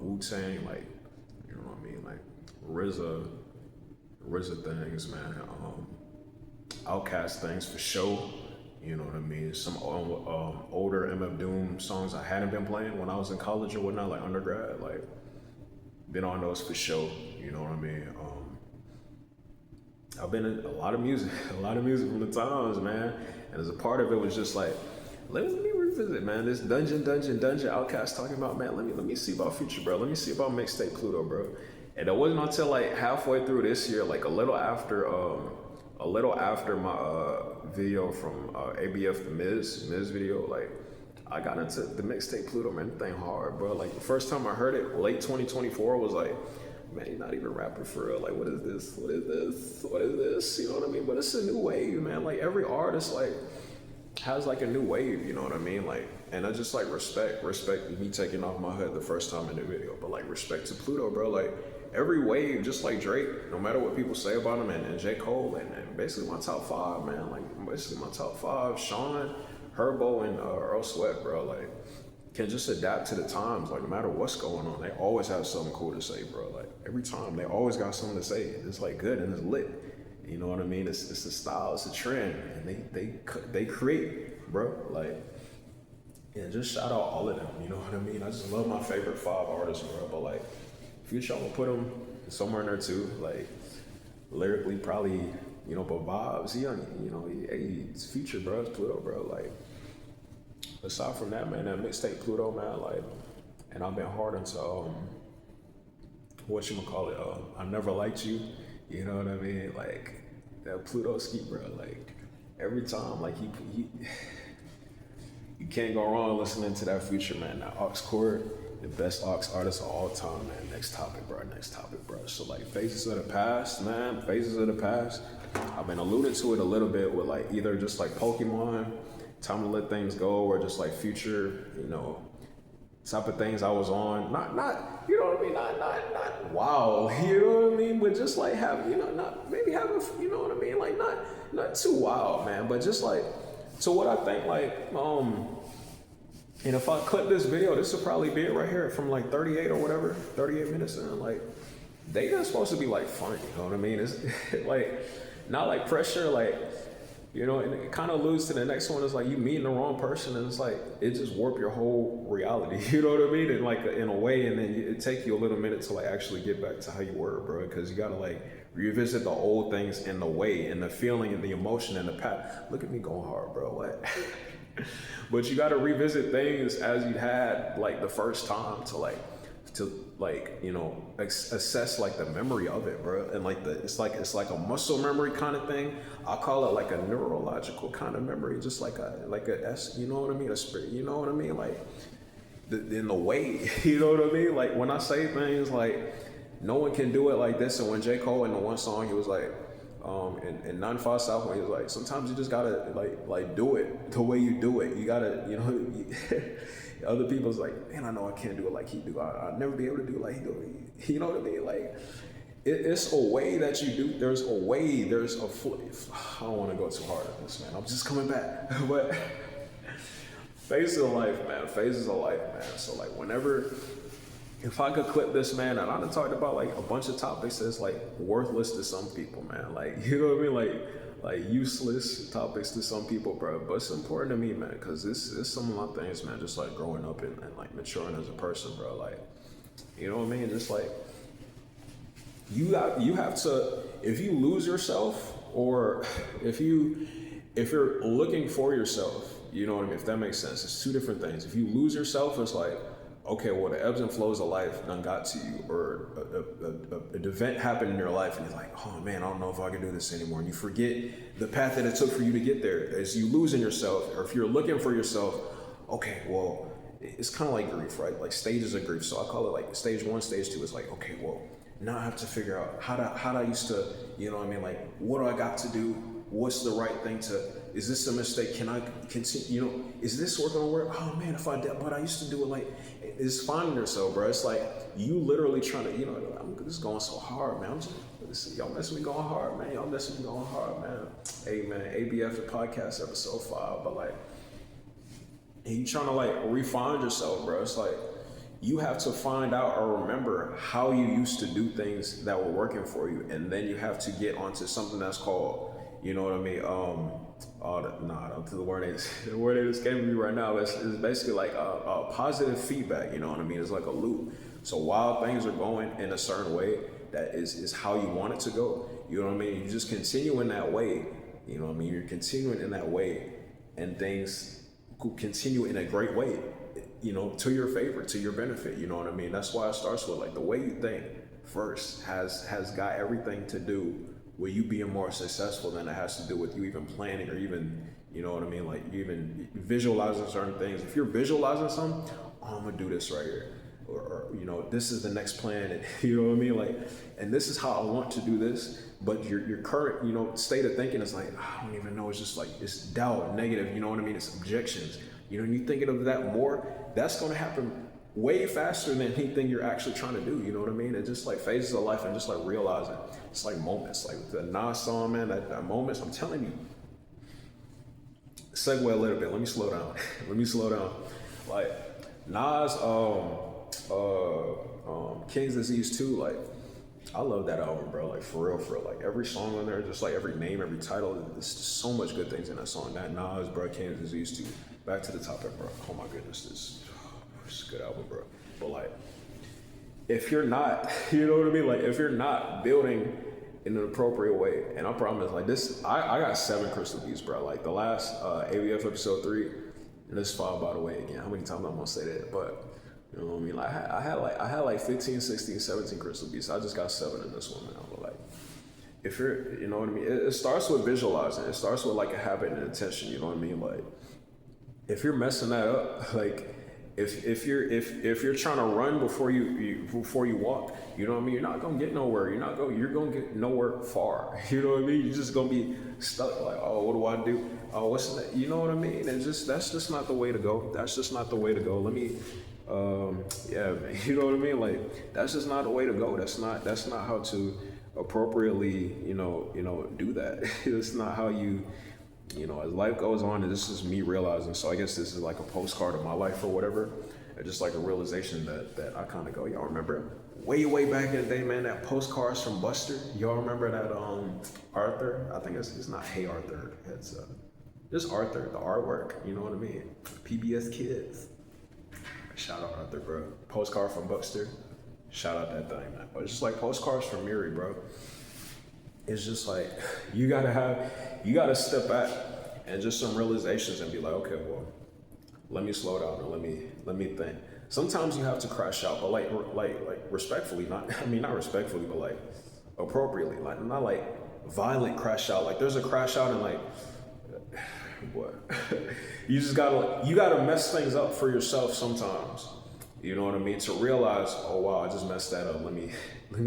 Wu-Tang, like, you know what I mean, like RZA things, man. Outkast things for sure. You know what I mean? Some older MF Doom songs I hadn't been playing when I was in college or whatnot, like undergrad, like been on those for sure. You know what I mean? I've been in a lot of music from the times, man. And as a part of it was just like, let me revisit, man. This dungeon Outkast talking about, man. Let me see about Future, bro. Let me see about mixtape Pluto, bro. And it wasn't until like halfway through this year, like a little after my video from ABF the Miz video, like I got into the mixtape Pluto, man. The thing hard, bro. Like the first time I heard it, late 2024, was like, man, he's not even rapping for real. Like, what is this? What is this? What is this? You know what I mean? But it's a new wave, man. Like every artist, like, has like a new wave, you know what I mean? Like, and I just like respect me taking off my hood the first time in the video, but like respect to Pluto, bro. Like every wave, just like Drake, no matter what people say about him, and J. Cole, and basically my top five, man. Like basically my top five, Sean, Herbo, and Earl Sweat, bro. Like can just adapt to the times. Like no matter what's going on, they always have something cool to say, bro. Like every time, they always got something to say. It's like good and it's lit. You know what I mean? It's a style, it's a trend, and they create, bro. Like, yeah, just shout out all of them. You know what I mean? I just love my favorite five artists, bro. But like, Future, I'm gonna put him somewhere in there too. Like, lyrically, probably, you know, but vibes, he's Future, bro. It's Pluto, bro. Like, aside from that, man, that mixtape Pluto, man, like, and I've been hard into I Never Liked You. You know what I mean? Like that Pluto ski, bro. Like every time, like he you can't go wrong listening to that Future, man. That aux chord, the best aux artist of all time, man. Next topic, bro. So like Phases of the Past, man. Phases of the Past. I've been alluding to it a little bit with like either just like Pokemon, Time to Let Things Go, or just like Future, you know, type of things I was on. Not you know what I mean? Not wow, you know what I mean? But just like have, you know, not maybe have a, you know what I mean? Like not too wild, man. But just like, so what I think, like, and if I clip this video, this will probably be it right here from like 38 or whatever, 38 minutes in. Like, they not supposed to be like funny, you know what I mean? It's like, not like pressure, like, you know, and it kind of alludes to the next one. Is like you meeting the wrong person, and it's like it just warp your whole reality. You know what I mean? And like in a way, and then it take you a little minute to like actually get back to how you were, bro. Because you gotta like revisit the old things in the way, and the feeling, and the emotion, and the path. Look at me going hard, bro. What? But you gotta revisit things as you had like the first time to you know, assess like the memory of it, bro. And like it's like a muscle memory kind of thing. I call it like a neurological kind of memory, just like you know what I mean, a spirit, you know what I mean, like in the way, you know what I mean. Like when I say things like no one can do it like this, and when J. Cole in the one song he was like, in 95 South, when he was like, sometimes you just gotta like do it the way you do it. You gotta, you know. Other people's like, man, I know I can't do it like he do. I'll never be able to do it like he do. You know what I mean? Like, it's a way that you do. There's a way. There's a. I don't want to go too hard on this, man. I'm just coming back. But phases of life, man. Phases of life, man. So like, whenever, if I could clip this, man, and I done talked about like a bunch of topics that's like worthless to some people, man. Like, you know what I mean? Like useless topics to some people, bro. But it's important to me, man, because this is some of my things, man. Just like growing up and like maturing as a person, bro. Like, you know what I mean? Just like you have to, if you lose yourself, or if you're looking for yourself, you know what I mean? If that makes sense, it's two different things. If you lose yourself, it's like, okay, well, the ebbs and flows of life done got to you, or an event happened in your life, and you're like, oh man, I don't know if I can do this anymore. And you forget the path that it took for you to get there. As you losing yourself, or if you're looking for yourself, okay, well, it's kind of like grief, right? Like stages of grief. So I call it like stage 1, stage 2 is like, okay, well, now I have to figure out how I used to, you know what I mean? Like, what do I got to do? What's the right thing to, is this a mistake? Can I continue, you know, is this gonna work? Oh man, if I did, but I used to do it like, it's finding yourself, bro. It's like, you literally trying to, you know, this is going so hard, man. Y'all messing me going hard, man. Y'all messing me going hard, man. Hey man, ABF the podcast episode 5, but like, and you trying to like refine yourself, bro. It's like, you have to find out or remember how you used to do things that were working for you, and then you have to get onto something that's called, you know what I mean? The word ain't escaping me right now. It's basically like a positive feedback. You know what I mean? It's like a loop. So while things are going in a certain way, that is how you want it to go. You know what I mean? You just continue in that way. You know what I mean? You're continuing in that way, and things continue in a great way, you know, to your favor, to your benefit. You know what I mean? That's why it starts with like the way you think first has got everything to do with you being more successful than it has to do with you even planning or even, you know what I mean? Like you even visualizing certain things. If you're visualizing something, oh, I'm gonna do this right here. Or, you know, this is the next plan, and you know what I mean? Like, and this is how I want to do this, but your current, you know, state of thinking is like, I don't even know, it's just like, it's doubt, negative, you know what I mean? It's objections. You know, and you thinking of that more, that's gonna happen way faster than anything you're actually trying to do, you know what I mean? It's just like phases of life and just like realizing, it's like moments, like the Nas song, man, that moments, I'm telling you. Segue a little bit, let me slow down. Like, Nas, King's Disease 2, like, I love that album, bro, like for real, like every song on there, just like every name, every title, there's just so much good things in that song. That Nas, bro, King's Disease 2, back to the topic, bro, oh my goodness, this is a good album, bro. But like, if you're not, you know what I mean, like if you're not building in an appropriate way, and I promise, like this, I got 7 crystal beats, bro, like the last ABF episode 3, and this 5, by the way, again, how many times I'm gonna say that, but you know what I mean? Like I had like 15, 16, 17 crystal beats. I just got 7 in this one now. But like, if you're, you know what I mean? It starts with visualizing. It starts with like a habit and intention. You know what I mean? Like, if you're messing that up, like if you're trying to run before you walk, you know what I mean? You're not gonna get nowhere. You're gonna get nowhere far. You know what I mean? You're just gonna be stuck. Like, oh, what do I do? Oh, what's that? You know what I mean? And that's just not the way to go. That's just not the way to go. Let me. Yeah, man, you know what I mean? Like, that's just not the way to go. That's not how to appropriately, you know, do that. It's not how you know, as life goes on, and this is me realizing, so I guess this is like a postcard of my life or whatever, and just like a realization that I kind of go, y'all remember way back in the day, man, that postcards from Buster? Y'all remember that, Arthur? I think it's not Hey Arthur, it's just Arthur, the artwork, you know what I mean? PBS Kids. Shout out Arthur, bro. Postcard from Buster. Shout out that thing, man. But it's just like postcards from Myree, bro. It's just like, you gotta step back and just some realizations and be like, okay, well, let me slow down and let me think. Sometimes you have to crash out, but like respectfully, not respectfully, but like appropriately, like not like violent crash out. Like there's a crash out and like, what? You gotta mess things up for yourself sometimes. You know what I mean? To realize, oh wow, I just messed that up. Let me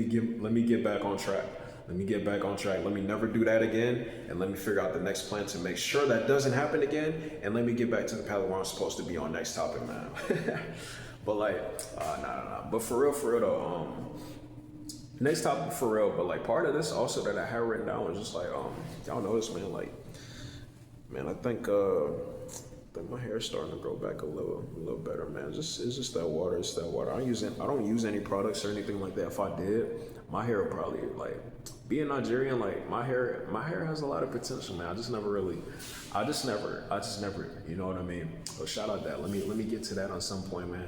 get back on track. Let me never do that again, and let me figure out the next plan to make sure that doesn't happen again, and let me get back to the path where I'm supposed to be on next topic, man. But like, nah. But for real though, next topic for real, but like part of this also that I had written down was just like, y'all know this, man, like, man, I think my hair's starting to grow back a little better, man. It's just that water. It's that water. I don't use any products or anything like that. If I did, my hair would probably, like, being Nigerian, like my hair has a lot of potential, man. I just never, you know what I mean? So shout out that. Let me get to that on some point, man.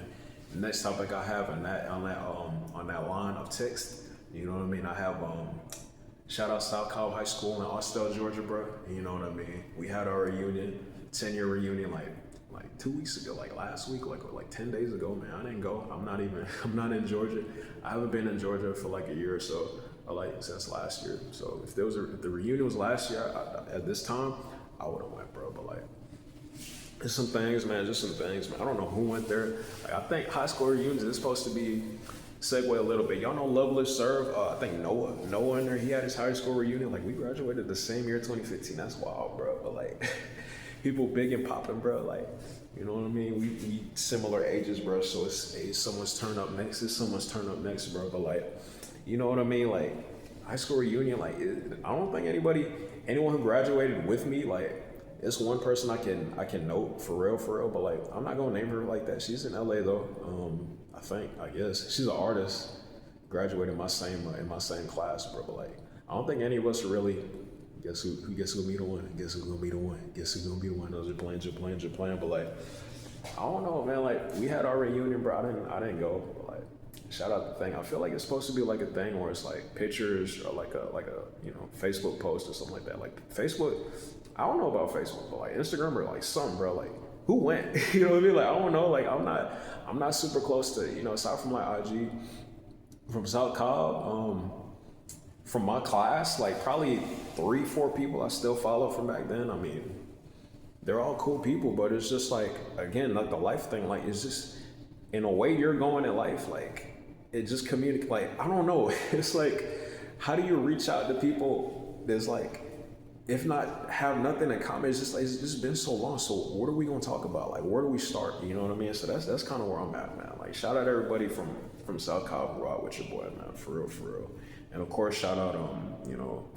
The next topic I have on that line of text, you know what I mean? I have shout out South Cobb High School in Austell, Georgia, bro. You know what I mean? We had our reunion, 10-year reunion, like like 2 weeks ago, like last week, like 10 days ago, man. I didn't go. I'm not in Georgia. I haven't been in Georgia for like a year or so, or like since last year. So if the reunion was last year at this time, I would have went, bro. But like, there's some things, man. Just some things, man. I don't know who went there. Like, I think high school reunions is supposed to be segue a little bit. Y'all know Loveless Serve? I think Noah in there. He had his high school reunion. Like we graduated the same year, 2015. That's wild, bro. But like, people big and popping, bro. Like, you know what I mean? We similar ages, bro. So it's someone's turn up next. It's someone's turn up next, bro. But like, you know what I mean? Like, high school reunion. Like, I don't think anyone who graduated with me, like. It's one person I can note for real, but like I'm not gonna name her like that. She's in LA though. I guess she's an artist. Graduated in my same class, bro. But like I don't think any of us are really. Guess who gonna be the one? Guess who's gonna be the one? Guess who's gonna be the one? Those are playing. But like I don't know, man. Like we had our reunion, bro. I didn't go. But like shout out the thing. I feel like it's supposed to be like a thing where it's like pictures or like a Facebook post or something like that. Like Facebook. I don't know about Facebook, but like Instagram or like something, bro. Like who went? You know what I mean? Like I don't know. Like I'm not super close to, aside from like IG, from South Cobb, from my class, like probably 3-4 people I still follow from back then. I mean, they're all cool people, but it's just like, again, like the life thing, like it's just in a way you're going in life, like it just communicate. Like I don't know. It's like, how do you reach out to people that's like, if not have nothing in common? It's just like, it's just been so long. So what are we gonna talk about? Like, where do we start? You know what I mean? So that's kind of where I'm at, man. Like, shout out everybody from South Cobb who ride with your boy, man. For real. And of course, shout out,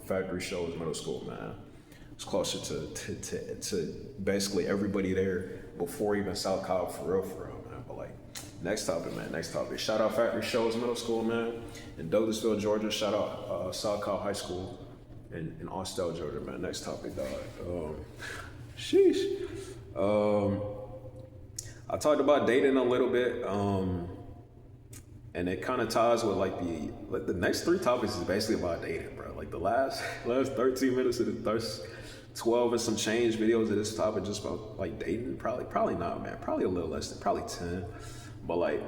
Factory Shoals Middle School, man. It's closer to basically everybody there before even South Cobb, for real, man. But like, next topic. Shout out Factory Shoals Middle School, man. In Douglasville, Georgia. Shout out South Cobb High School. In Austell, Georgia, man. Next topic, dog. Sheesh. I talked about dating a little bit, and it kind of ties with like the next 3 topics is basically about dating, bro. Like the last 13 minutes of the first 12 and some change videos of this topic just about like dating. Probably not, man. Probably a little less than, probably 10. But like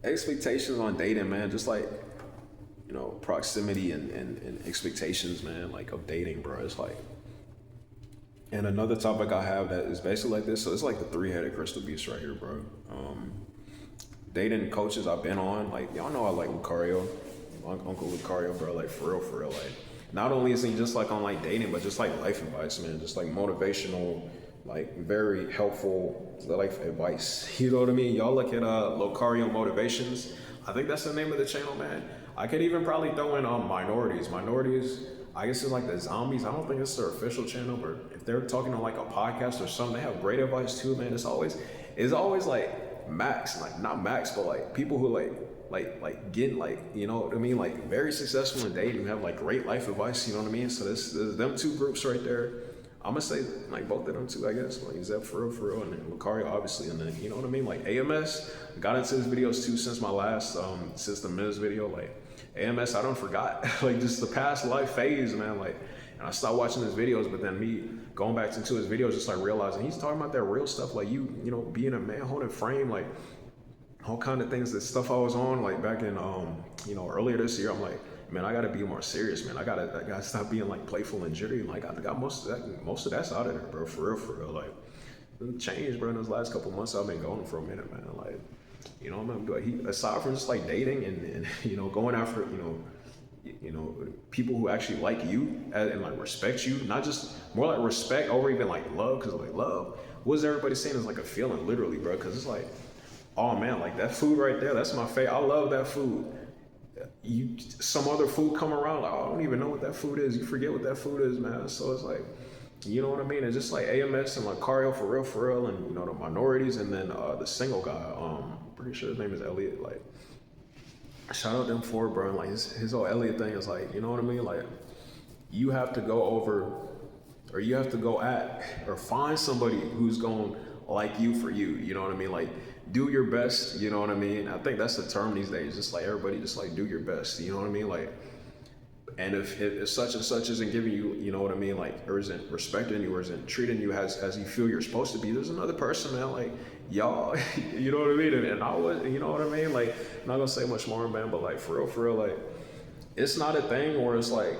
expectations on dating, man. Just like, proximity and expectations, man, like of dating, bro. It's like, and another topic I have that is basically like this. So it's like the 3-headed crystal beast right here, bro. Dating coaches I've been on, like y'all know I like Locario, Uncle Locario, bro. Like for real. Like not only is he just like on like dating, but just like life advice, man. Just like motivational, like very helpful life advice. You know what I mean? Y'all look at Locario Motivations. I think that's the name of the channel, man. I could even probably throw in minorities. Minorities, I guess it's like the zombies. I don't think it's their official channel, but if they're talking on like a podcast or something, they have great advice too, man. It's always like Max, like not Max, but like people who like get like, you know what I mean? Like very successful in dating, have like great life advice, you know what I mean? So there's them 2 groups right there. I'm gonna say like both of them too, I guess. Like Zep for real, and then Locario obviously, and then you know what I mean. Like AMS, got into his videos too since my last since the Miz video. Like AMS, I don't forgot like just the past life phase, man. Like, and I stopped watching his videos, but then me going back into his videos, just like realizing he's talking about that real stuff, like you know, being a man holding frame, like all kind of things, that stuff I was on like back in earlier this year. I'm like, man, I gotta be more serious, man. I gotta stop being like playful and jittery. Like I got most of that's out of there, bro. For real. Like it changed, bro. In those last couple months, I've been going for a minute, man. Like, you know, he aside from just like dating and going after people who actually like you and like respect you, not just more like respect over even like love, because like love, what's everybody saying is like a feeling, literally, bro. Because it's like, oh man, like that food right there, that's my favorite. I love that food. Some other food come around, like, oh, I don't even know what that food is. You forget what that food is, man. So it's like, you know what I mean? It's just like AMS and like Cario for real, and the minorities, and then the single guy. Pretty sure his name is Elliot. Like, shout out them for, bro. And like his whole Elliot thing is like, you know what I mean? Like, you have to go over, or you have to go at, or find somebody who's going like you for you. You know what I mean? Like, do your best, you know what I mean? I think that's the term these days. Just like everybody, just like do your best, you know what I mean? Like, And if such and such isn't giving you, you know what I mean, like, or isn't respecting you, or isn't treating you as you feel you're supposed to be, there's another person, man, like, y'all, you know what I mean? And I was, you know what I mean? Like, I'm not gonna say much more, man, but like, for real, like, it's not a thing where it's like,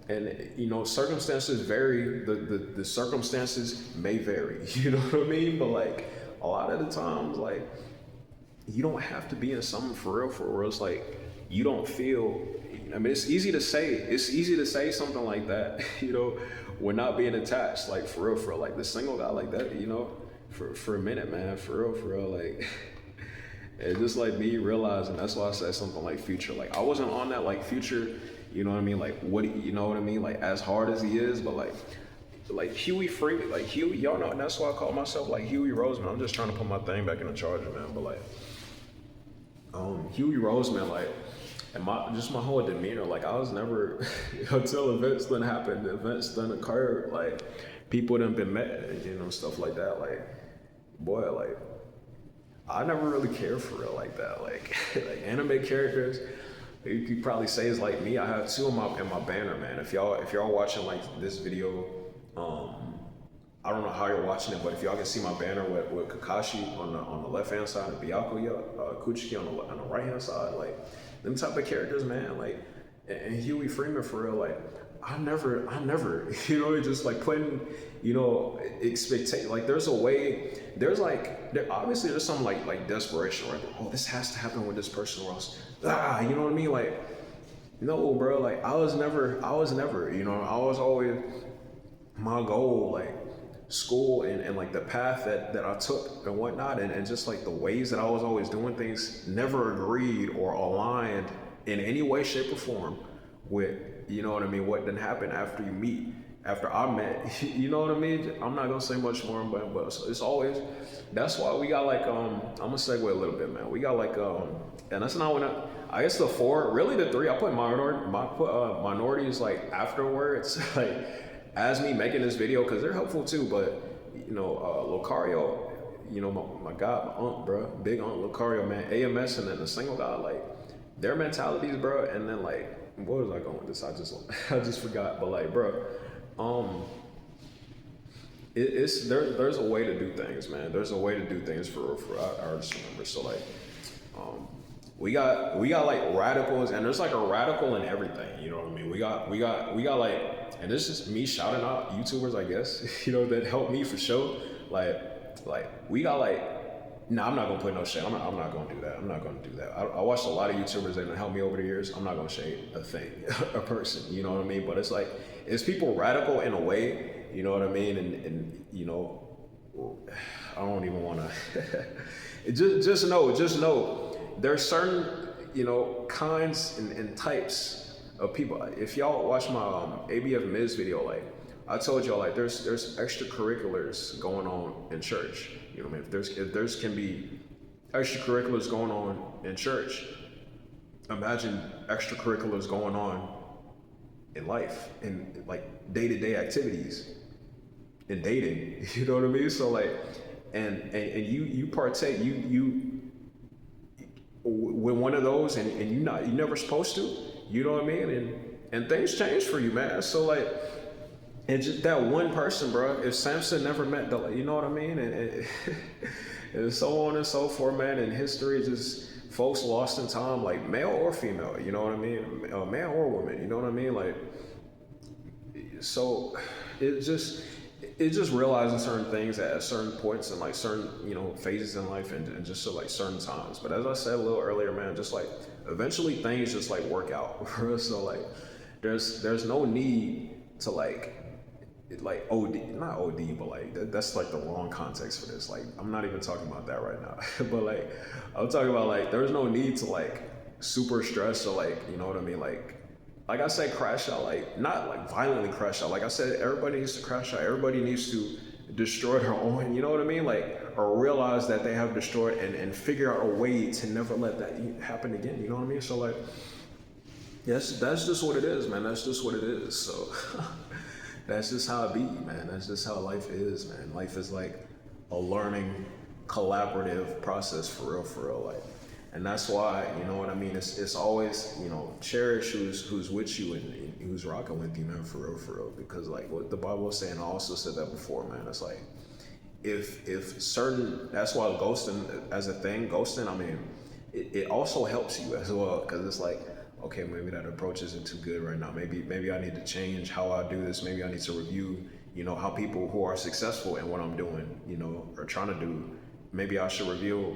and you know, circumstances vary, the circumstances may vary, you know what I mean? But like, a lot of the times, like, you don't have to be in something for real, it's like, you don't feel, I mean, it's easy to say something like that, you know, when not being attached, like, for real, like, the single guy like that, you know, for a minute, man, for real, like, it's just like me realizing, that's why I said something like Future, like, I wasn't on that, like, Future, you know what I mean, like, what, you know what I mean, like, as hard as he is, but like Huey Freeman, like Huey, y'all know, and that's why I call myself like Huey Roseman. I'm just trying to put my thing back in the charger, man, but like, Huey Roseman, like, and my whole demeanor, like, I was never, until events done happened, events done occurred, like, people done been met, you know, stuff like that, like, boy, like, I never really cared for real like that, like, like anime characters, you could probably say is like me. I have two in my banner, man. If y'all watching like this video, I don't know how you're watching it, but if y'all can see my banner with Kakashi on the left hand side and Byakuya Kuchiki on the right hand side, like, them type of characters, man, like, and Huey Freeman, for real, like, I never, you know, just like putting, you know, expectation, like, there's a way, obviously there's some like desperation, right? Oh, this has to happen with this person or else, you know what I mean? Like, no, bro, like, I was never, you know, I was always, my goal, like, school and like the path that I took and whatnot, and just like the ways that I was always doing things never agreed or aligned in any way, shape, or form with, you know what I mean, what didn't happen after I met, you know what I mean? I'm not gonna say much more, but it's always, that's why we got like, I'm gonna segue a little bit, man. We got like, and that's not when I guess the four, really the three, I put minorities like afterwards, like, as me making this video, because they're helpful too, but, you know, Locario, you know, my guy, my aunt, bro, big aunt Locario, man, AMS, and then the single guy, like, their mentalities, bro, and then like, what was I going with this? I just forgot, but like, bro, there's a way to do things, man. There's a way to do things for I just remember. So like, we got like radicals, and there's like a radical in everything, you know what I mean? We got like, and this is me shouting out YouTubers, I guess, you know, that helped me for sure. Like we got like, nah, I'm not gonna put no shade. I'm not gonna do that. I'm not gonna do that. I watched a lot of YouTubers that have helped me over the years. I'm not gonna shade a thing, a person, you know what I mean? But it's like, it's people radical in a way, you know what I mean? And you know, I don't even wanna, just know, there's certain, you know, kinds and types of people. If y'all watch my ABF Miz video, like, I told y'all, like, there's extracurriculars going on in church. You know what I mean? If there's can be extracurriculars going on in church, imagine extracurriculars going on in life, in like day-to-day activities, in dating. You know what I mean? So like, and you partake, you with one of those, and you never supposed to. You know what I mean? And things change for you, man. So like, and just that one person, bro, if Samson never met the, you know what I mean? And so on and so forth, man. And history, just folks lost in time, like male or female, you know what I mean? Man or woman, you know what I mean? Like, so it just realizing certain things at certain points and like certain, you know, phases in life, and just so like certain times. But as I said a little earlier, man, just like eventually things just like work out. So like, there's no need to like OD, not OD, but like that's like the wrong context for this. Like, I'm not even talking about that right now. But like, I'm talking about like, there's no need to like super stress or like, you know what I mean? Like I said, crash out, like not like violently crash out. Like I said, everybody needs to crash out. Everybody needs to destroy their own, you know what I mean? Like, or realize that they have destroyed and figure out a way to never let that happen again. You know what I mean? So like, yes, that's just what it is, man. That's just what it is. So that's just how it be, man. That's just how life is, man. Life is like a learning, collaborative process, for real, like. And that's why, you know what I mean? It's always, you know, cherish who's with you and who's rocking with you, man, for real. Because like what the Bible was saying, I also said that before, man. It's like if certain, that's why ghosting as a thing, I mean, it also helps you as well, because it's like, okay, maybe that approach isn't too good right now. Maybe I need to change how I do this. Maybe I need to review, you know, how people who are successful in what I'm doing, you know, or trying to do, maybe I should review,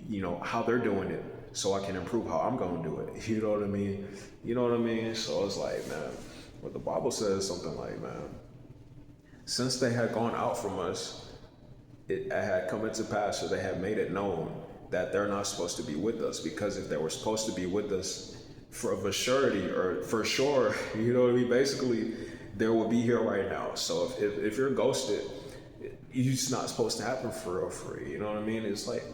you know, how they're doing it so I can improve how I'm going to do it. You know what I mean? You know what I mean? So it's like, man, what the Bible says something like, man, since they had gone out from us, it had come into pass, or they had made it known that they're not supposed to be with us, because if they were supposed to be with us for surety or for sure, you know what I mean? Basically, they will be here right now. So if you're ghosted, it's just not supposed to happen for real, you know what I mean? It's like,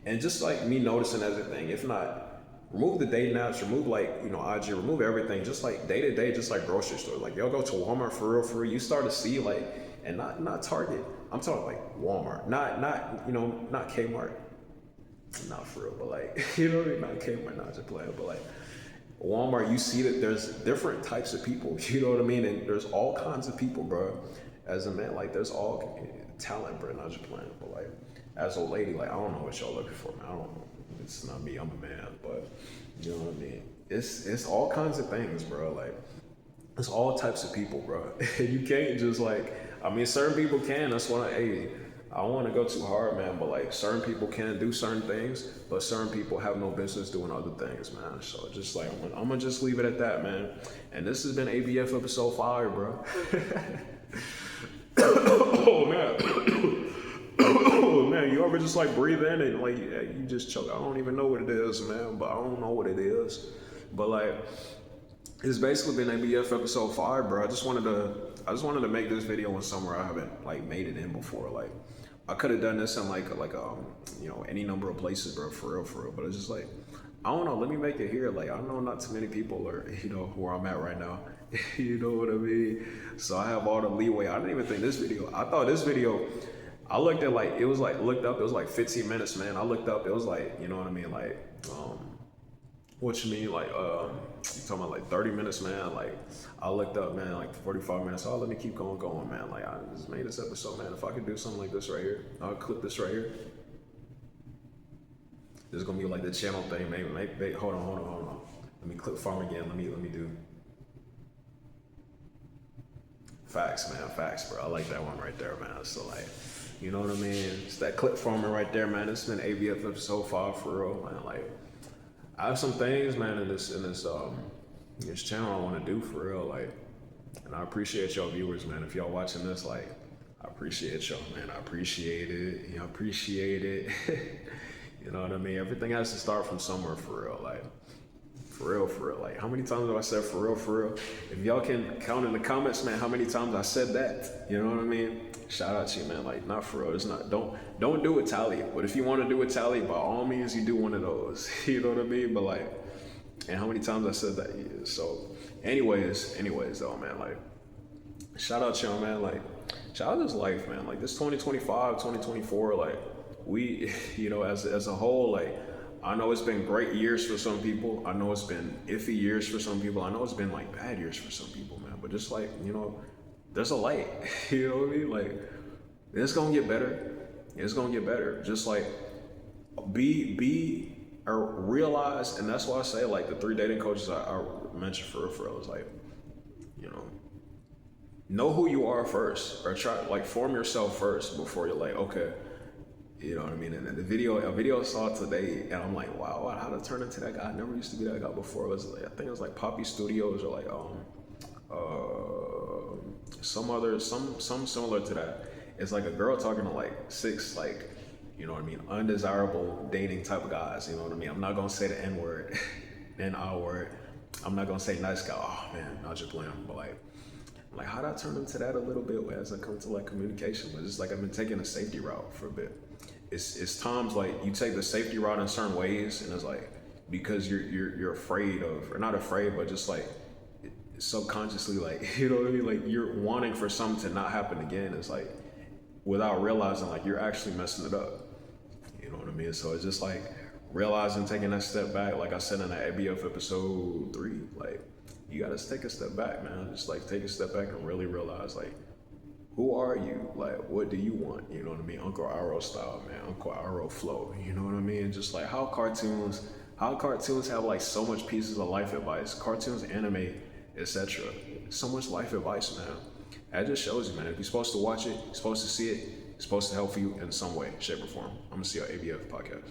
and just like me noticing everything, if not, remove the dating apps, remove like, you know, IG, remove everything, just like day to day, just like grocery store. Like y'all go to Walmart for real, you start to see like, and not Target, I'm talking like Walmart, not you know, not Kmart, not for real, but like, you know what I mean? Not Kmart, not just playing, but like Walmart, you see that there's different types of people, you know what I mean? And there's all kinds of people, bro. As a man, like there's all talent, bro, not just playing, but like, as a lady, like I don't know what y'all looking for, man. I don't know. It's not me, I'm a man, but you know what I mean? It's all kinds of things, bro. Like it's all types of people, bro. You can't just like, I mean, certain people can, that's what I don't want to go too hard, man, but like certain people can do certain things, but certain people have no business doing other things, man. So just like, I'm gonna just leave it at that, man. And this has been ABF episode 5, bro. Oh, man. Oh, man, you ever just like breathe in and like you just choke? I don't even know what it is, man, but I don't know what it is. But like, it's basically been ABF episode 5, bro. I just wanted to make this video in somewhere I haven't like made it in before. Like, I could have done this in like you know, any number of places, bro, for real. But it's just like, I don't know. Let me make it here. Like, I know not too many people are, you know, where I'm at right now. You know what I mean? So I have all the leeway. I didn't even think this video. I thought this video. I looked at like, it was like, looked up, it was like 15 minutes, man. I looked up, it was like, you know what I mean? Like, what you mean? Like, you talking about like 30 minutes, man. Like, I looked up, man, like 45 minutes. Oh, let me keep going, man. Like, I just made this episode, man. If I could do something like this right here, I'll clip this right here. This is gonna be like the channel thing, maybe hold on. Let me clip farm again. Let me do. Facts, man, facts, bro. I like that one right there, man. So like, you know what I mean? It's that clip farming right there, man. It's been ABF episode 5 for real, man. Like, I have some things, man, in this channel I want to do for real, like, and I appreciate y'all viewers, man. If y'all watching this, like, I appreciate y'all, man. I appreciate it. You know, appreciate it. You know what I mean? Everything has to start from somewhere for real, like. For real. Like, how many times have I said for real? If y'all can count in the comments, man, how many times I said that? You know what I mean? Shout out to you, man. Like, not for real. It's not. Don't do a tally. But if you want to do a tally, by all means, you do one of those. You know what I mean? But like, and how many times I said that? Yeah. So, anyways, though, man. Like, shout out y'all, man. Like, shout out this life, man. Like, this 2025, 2024. Like, we, you know, as a whole, like. I know it's been great years for some people. I know it's been iffy years for some people. I know it's been like bad years for some people, man. But just like, you know, there's a light. You know what I mean? Like, it's gonna get better. It's gonna get better. Just like be or realize, and that's why I say like the 3 dating coaches I mentioned for real is like, you know who you are first, or try like form yourself first before you're like, okay. You know what I mean? And a video I saw today, and I'm like, wow, how to turn into that guy? I never used to be that guy before. It was like, I think it was like Poppy Studios or like some similar to that. It's like a girl talking to like 6 like, you know what I mean, undesirable dating type of guys. You know what I mean? I'm not gonna say the N word, N-R word. I'm not gonna say nice guy. Oh man, not just playing, but like how do I turn into that a little bit as I come to like communication? But it's like I've been taking a safety route for a bit. It's times like you take the safety route in certain ways, and it's like because you're afraid of, or not afraid, but just like subconsciously, like, you know what I mean, like you're wanting for something to not happen again. It's like without realizing like you're actually messing it up. You know what I mean? So it's just like realizing taking that step back, like I said in that ABF episode 3, like you gotta take a step back, man. Just like take a step back and really realize, like, who are you? Like, what do you want? You know what I mean? Uncle Aro style, man. Uncle Aro flow. You know what I mean? Just like how cartoons have like so much pieces of life advice. Cartoons, anime, etc. So much life advice, man. That just shows you, man. If you're supposed to watch it, you're supposed to see it, it's supposed to help you in some way, shape, or form. I'm gonna see your ABF podcast.